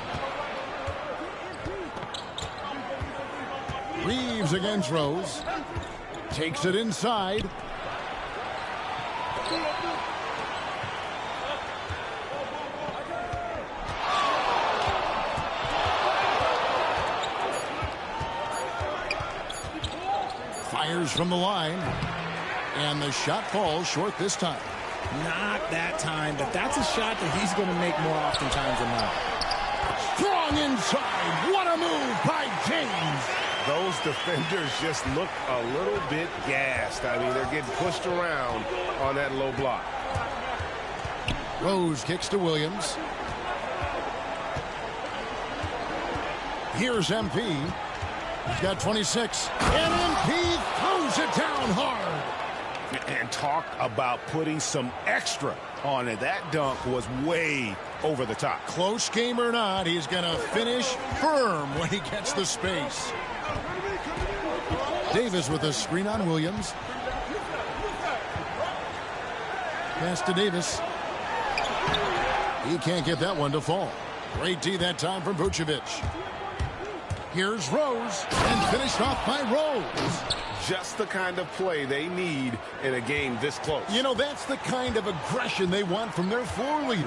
Reeves against Rose. Takes it inside. Fires from the line. And the shot falls short this time. Not that time, but that's a shot that he's going to make more oftentimes than not. Strong inside. What a move by James. Those defenders just look a little bit gassed. I mean, they're getting pushed around on that low block. Rose kicks to Williams. Here's MP. He's got 26. And MP throws it down hard. And talk about putting some extra on it. That dunk was way over the top. Close game or not, he's going to finish firm when he gets the space. Davis with a screen on Williams. Pass to Davis. He can't get that one to fall. Great D that time from Vucevic. Here's Rose, and finished off by Rose. Just the kind of play they need in a game this close. You know, that's the kind of aggression they want from their floor leader.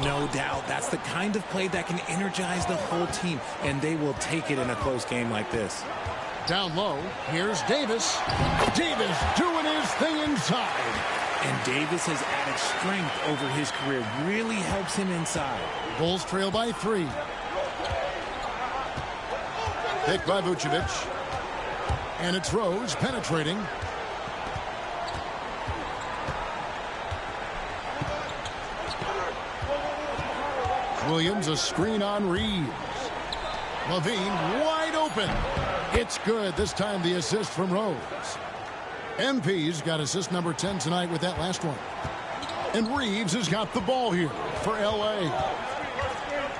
No doubt. That's the kind of play that can energize the whole team, and they will take it in a close game like this. Down low, here's Davis. Davis doing his thing inside. And Davis has added strength over his career. Really helps him inside. Bulls trail by 3. Picked by Vucevic. And it's Rose penetrating. Williams a screen on Reeves. Levine wide open. It's good. This time the assist from Rose. MP's got assist number 10 tonight with that last one. And Reeves has got the ball here for L.A.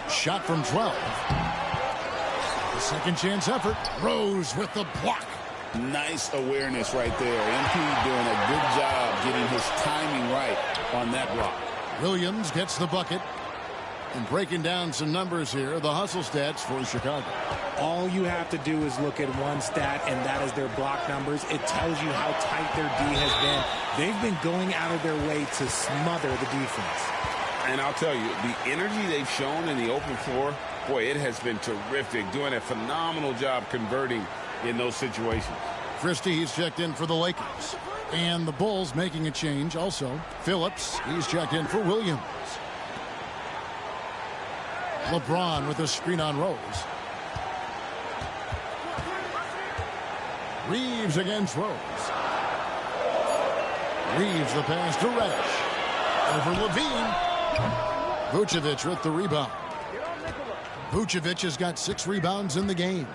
Shot from 12. The second chance effort. Rose with the block. Nice awareness right there. MP doing a good job getting his timing right on that block. Williams gets the bucket. And breaking down some numbers here, the hustle stats for Chicago. All you have to do is look at one stat, and that is their block numbers. It tells you how tight their D has been. They've been going out of their way to smother the defense. And I'll tell you, the energy they've shown in the open floor, boy, it has been terrific. Doing a phenomenal job converting in those situations. Christie, he's checked in for the Lakers. And the Bulls making a change also. Phillips, he's checked in for Williams. LeBron with a screen on Rose. Reeves against Rose. Reeves the pass to Reddish. Over Levine. Vucevic with the rebound. Vucevic has got 6 rebounds in the game.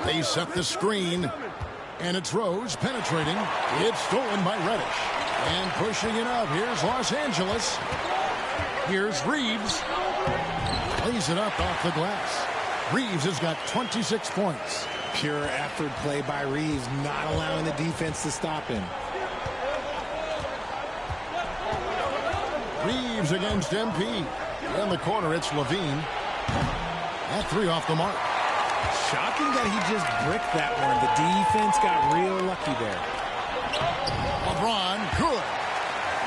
They set the screen. And it's Rose penetrating. It's stolen by Reddish. And pushing it up. Here's Los Angeles. Here's Reeves. Lays it up off the glass. Reeves has got 26 points. Pure effort play by Reeves, not allowing the defense to stop him. Reeves against MP. In the corner, it's Levine. That 3 off the mark. Shocking that he just bricked that one. The defense got real lucky there. LeBron, good.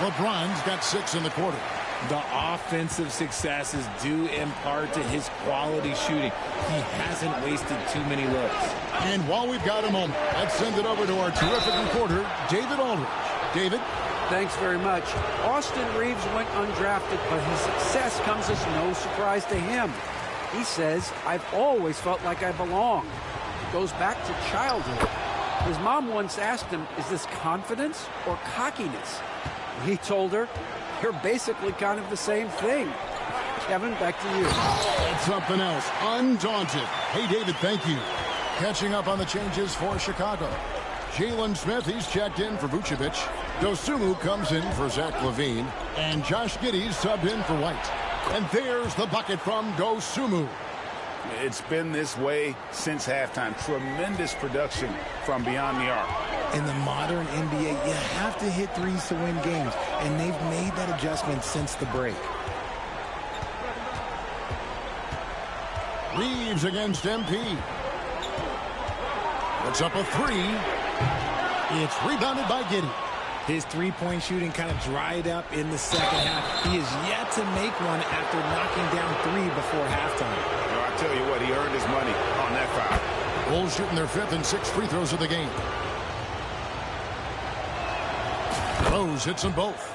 LeBron's got 6 in the quarter. The offensive success is due in part to his quality shooting. He hasn't wasted too many looks. And while we've got a moment, let's send it over to our terrific reporter, David Aldridge. David? Thanks very much. Austin Reeves went undrafted, but his success comes as no surprise to him. He says, I've always felt like I belong. It goes back to childhood. His mom once asked him, is this confidence or cockiness? He told her, you're basically kind of the same thing. Kevin, back to you. That's something else. Undaunted. Hey, David, thank you. Catching up on the changes for Chicago. Jalen Smith, he's checked in for Vucevic. Dosunmu comes in for Zach LaVine. And Josh Giddey's subbed in for White. And there's the bucket from Dosunmu. It's been this way since halftime. Tremendous production from beyond the arc. In the modern NBA, you have to hit threes to win games, and they've made that adjustment since the break. Reeves against MP. It's up a 3. It's rebounded by Giddey. His three-point shooting kind of dried up in the second half. He is yet to make one after knocking down 3 before halftime. Well, I tell you what, he earned his money on that foul. Bulls shooting their 5th and 6th free throws of the game. Rose hits them both.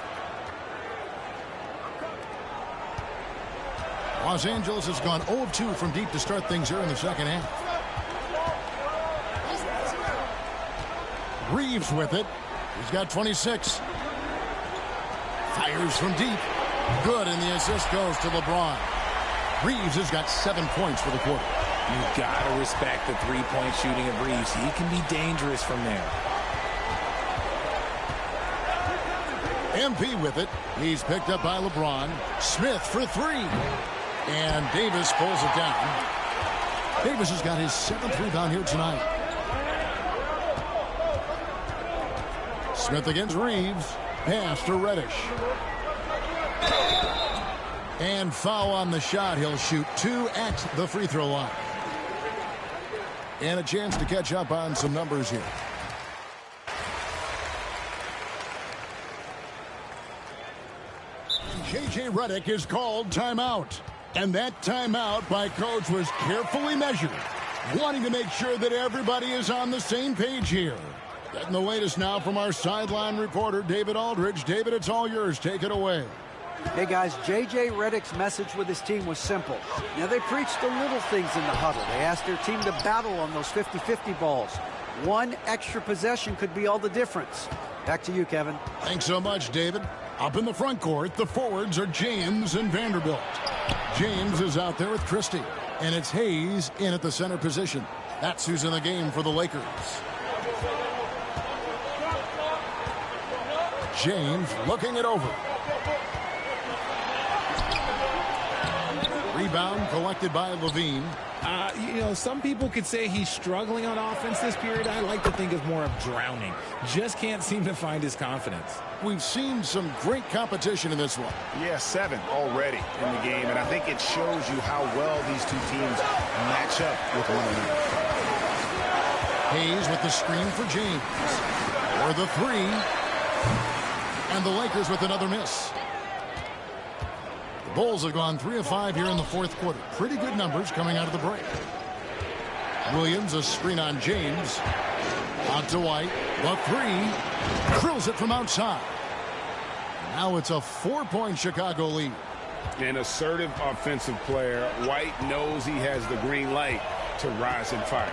Los Angeles has gone 0 of 2 from deep to start things here in the second half. Reeves with it. He's got 26. Fires from deep. Good, and the assist goes to LeBron. Reeves has got 7 points for the quarter. You've got to respect the three-point shooting of Reeves. He can be dangerous from there. MP with it. He's picked up by LeBron. Smith for 3. And Davis pulls it down. Davis has got his 7th rebound here tonight. Smith against Reeves. Pass to Reddish. And foul on the shot. He'll shoot 2 at the free throw line. And a chance to catch up on some numbers here. J.J. Redick is called timeout. And that timeout by coach was carefully measured, wanting to make sure that everybody is on the same page here. Getting the latest now from our sideline reporter, David Aldridge. David, it's all yours. Take it away. Hey, guys, J.J. Redick's message with his team was simple. Now, they preached the little things in the huddle. They asked their team to battle on those 50-50 balls. One extra possession could be all the difference. Back to you, Kevin. Thanks so much, David. Up in the front court, the forwards are James and Vanderbilt. James is out there with Christie, and it's Hayes in at the center position. That's who's in the game for the Lakers. James looking it over. Rebound collected by Levine. You know, some people could say he's struggling on offense this period. I like to think of more of drowning. Just can't seem to find his confidence. We've seen some great competition in this one. Yeah, 7 already in the game, and I think it shows you how well these two teams match up with one another. Hayes with the screen for James. For the 3. And the Lakers with another miss. The Bulls have gone 3 of 5 here in the 4th quarter. Pretty good numbers coming out of the break. Williams, a screen on James. Out to White. The 3. Drills it from outside. Now it's a 4-point Chicago lead. An assertive offensive player. White knows he has the green light to rise and fire.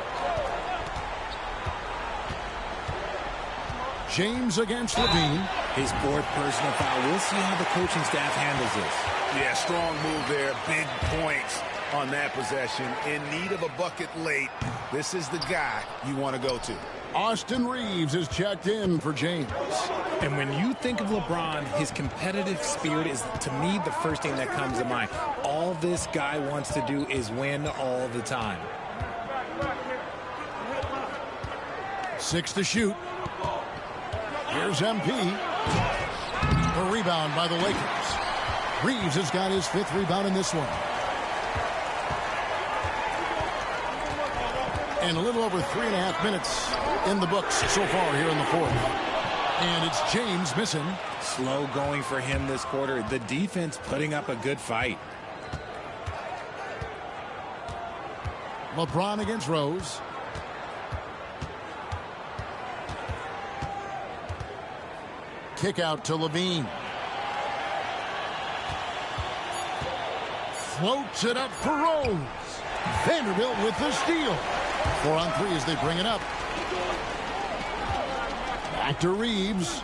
James against Levine. His fourth personal foul. We'll see how the coaching staff handles this. Yeah, strong move there. Big points on that possession. In need of a bucket late. This is the guy you want to go to. Austin Reeves is checked in for James. And when you think of LeBron, his competitive spirit is, to me, the first thing that comes to mind. All this guy wants to do is win all the time. 6 to shoot. Here's MP. A rebound by the Lakers. Reeves has got his 5th rebound in this one. And a little over 3.5 minutes in the books so far here in the 4th. And it's James missing. Slow going for him this quarter. The defense putting up a good fight. LeBron against Rose. Kick out to Levine. Floats it up for Rose. Vanderbilt with the steal. 4 on 3 as they bring it up. Back to Reeves.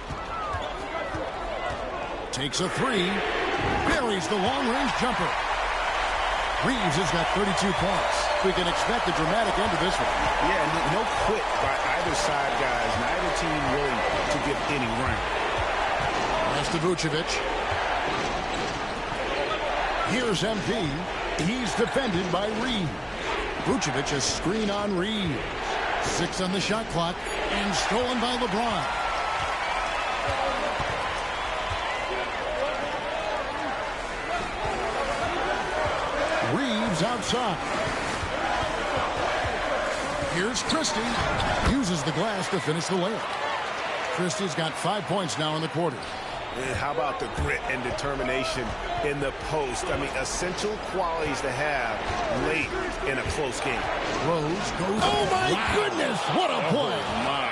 Takes a 3. Buries the long-range jumper. Reeves has got 32 points. We can expect a dramatic end to this one. Yeah, no quit by either side, guys. Neither team willing to give any rank. Pass to Vucevic. Here's MP. He's defended by Reeves. Vucevic a screen on Reeves. 6 on the shot clock and stolen by LeBron. Reeves outside. Here's Christie. Uses the glass to finish the layup. Christie's got 5 points now in the quarter. And how about the grit and determination in the post? I mean, essential qualities to have late in a close game. Rose goes. Oh, my goodness. What a play. My.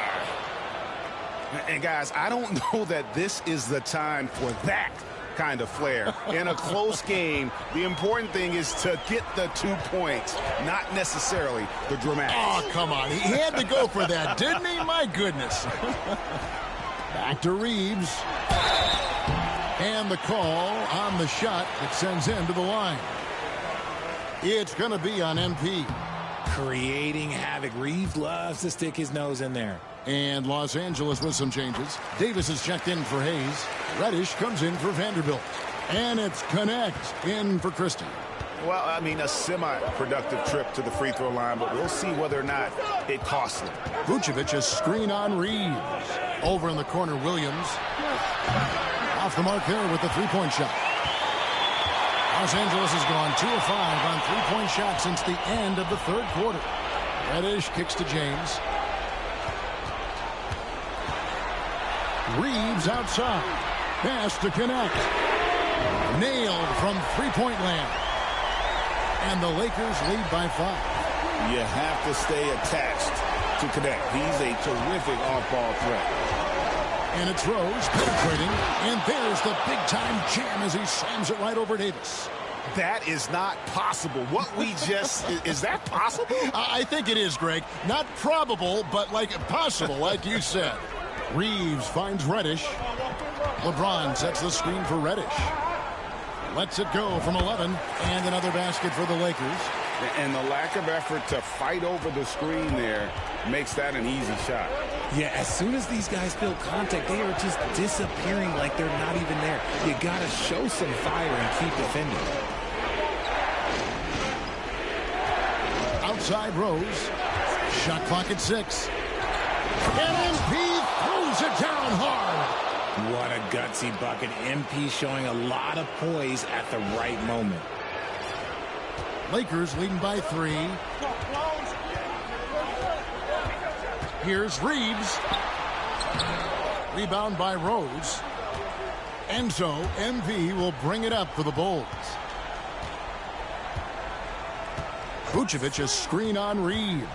And, guys, I don't know that this is the time for that kind of flair. In a close game, the important thing is to get the 2 points, not necessarily the dramatics. Oh, come on. He had to go for that, didn't he? My goodness. Back to Reeves. And the call on the shot that sends him to the line. It's going to be on MP. Creating havoc. Reeves loves to stick his nose in there. And Los Angeles with some changes. Davis is checked in for Hayes. Reddish comes in for Vanderbilt. And it's Connect in for Christie. Well, I mean, a semi-productive trip to the free throw line, but we'll see whether or not it costs him. Vucevic a screen on Reeves. Over in the corner, Williams. Off the mark there with the three-point shot. Los Angeles has gone 2 of 5 on three-point shots since the end of the 3rd quarter. Reddish kicks to James. Reeves outside. Pass to Connect. Nailed from three-point land. And the Lakers lead by 5. You have to stay attached to Connect. He's a terrific off-ball threat. And it's Rose penetrating. And there's the big-time jam as he slams it right over Davis. That is not possible. What we just... is that possible? I think it is, Greg. Not probable, but like possible, like you said. Reeves finds Reddish. LeBron sets the screen for Reddish. Lets it go from 11. And another basket for the Lakers. And the lack of effort to fight over the screen there makes that an easy shot. Yeah, as soon as these guys feel contact, they are just disappearing like they're not even there. You got to show some fire and keep defending. Outside Rose. Shot clock at 6. And MP throws it down hard. What a gutsy bucket. MP showing a lot of poise at the right moment. Lakers leading by 3. Here's Reeves. Rebound by Rose. And so MP will bring it up for the Bulls. Vucevic a screen on Reeves.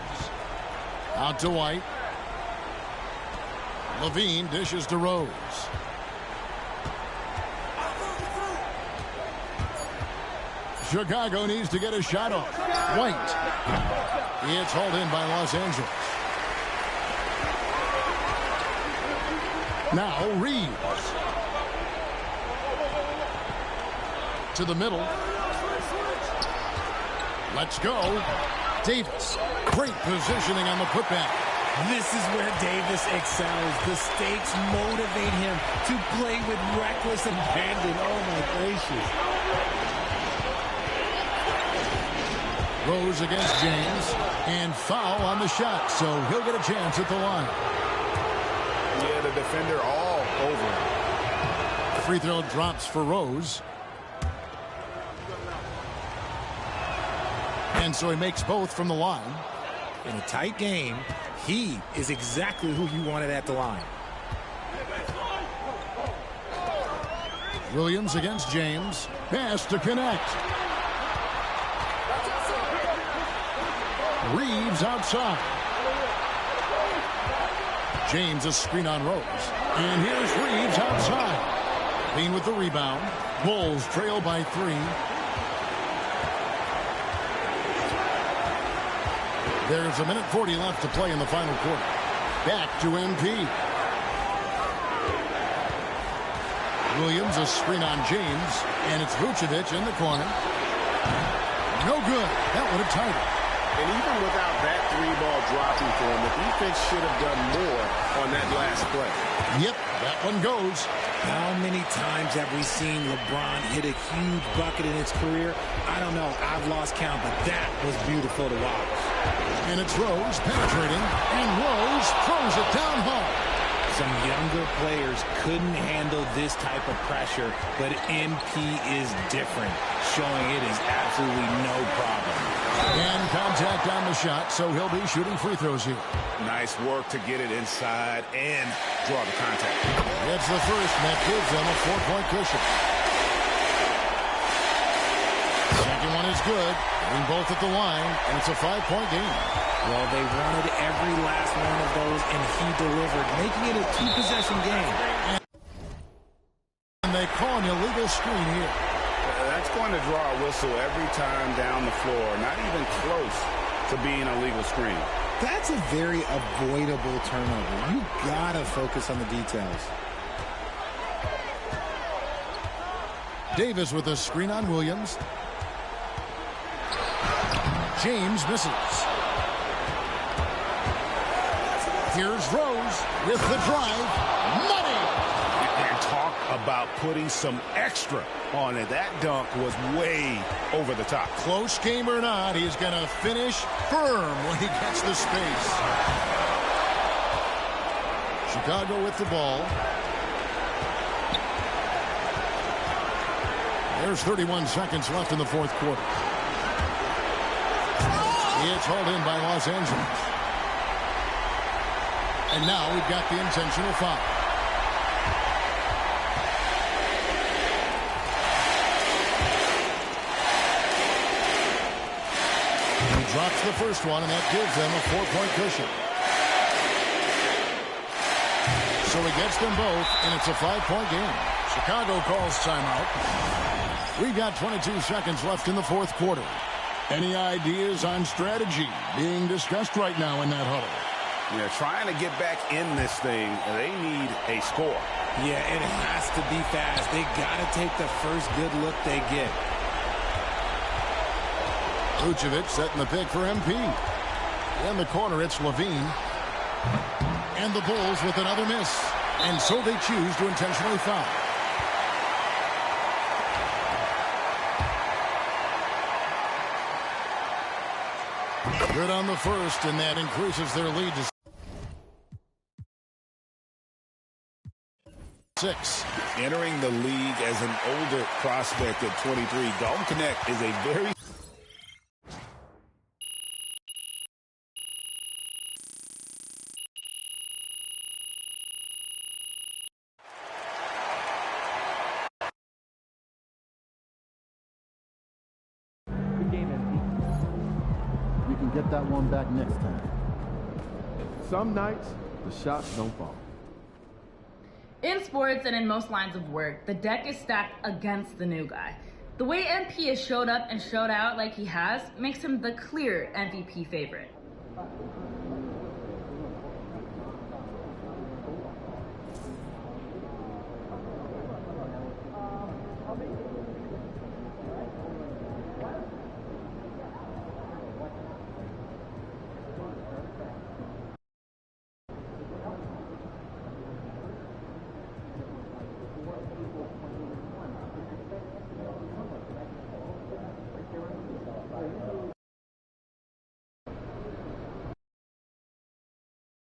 Out to White. Levine dishes to Rose. Chicago needs to get a shot off. White. It's hauled in by Los Angeles. Now Reeves. To the middle. Let's go. Davis. Great positioning on the putback. This is where Davis excels. The stakes motivate him to play with reckless abandon. Oh, my gracious. Rose against James. And foul on the shot, so he'll get a chance at the line. Yeah, the defender all over him. Free throw drops for Rose. And so he makes both from the line. In a tight game, he is exactly who you wanted at the line. Williams against James. Pass to connect. Reeves outside. James a screen on Rose. And here's Reeves outside. Bean with the rebound. Bulls trail by 3. There's a minute 40 left to play in the final quarter. Back to MP. Williams a screen on James. And it's Vucevic in the corner. No good. That would have tied it. And even without that 3-ball dropping for him, the defense should have done more on that last play. Yep, that one goes. How many times have we seen LeBron hit a huge bucket in his career? I don't know. I've lost count, but that was beautiful to watch. And it's Rose penetrating, and Rose throws it down hard. Some younger players couldn't handle this type of pressure, but MP is different, showing it is absolutely no problem. And contact on the shot, so he'll be shooting free throws here. Nice work to get it inside and draw the contact. It's the first, and that gives them a 4-point cushion. Second one is good. Getting both at the line, and it's a 5-point game. Well, they wanted every last one of those, and he delivered, making it a 2-possession game. And they call an illegal screen here. That's going to draw a whistle every time down the floor. Not even close to being a legal screen. That's a very avoidable turnover. You gotta focus on the details. Davis with a screen on Williams. James misses. Here's Rose with the drive. Money! And talk about putting some extra on it. That dunk was way over the top. Close game or not, he's going to finish firm when he gets the space. Chicago with the ball. There's 31 seconds left in the fourth quarter. It's hauled in by Los Angeles. And now we've got the intentional foul. He drops the first one, and that gives them a 4-point cushion. So he gets them both, and it's a 5-point game. Chicago calls timeout. We've got 22 seconds left in the fourth quarter. Any ideas on strategy being discussed right now in that huddle? Yeah, trying to get back in this thing, they need a score. Yeah, it has to be fast. They got to take the first good look they get. Vucevic setting the pick for MP. In the corner, it's Levine. And the Bulls with another miss. And so they choose to intentionally foul. Good on the first, and that increases their lead to 6. Entering the league as an older prospect at 23, Dalton Connect is a very... You can get that one back next time. Some nights, the shots don't fall. In sports and in most lines of work, the deck is stacked against the new guy. The way MP has showed up and showed out like he has makes him the clear MVP favorite.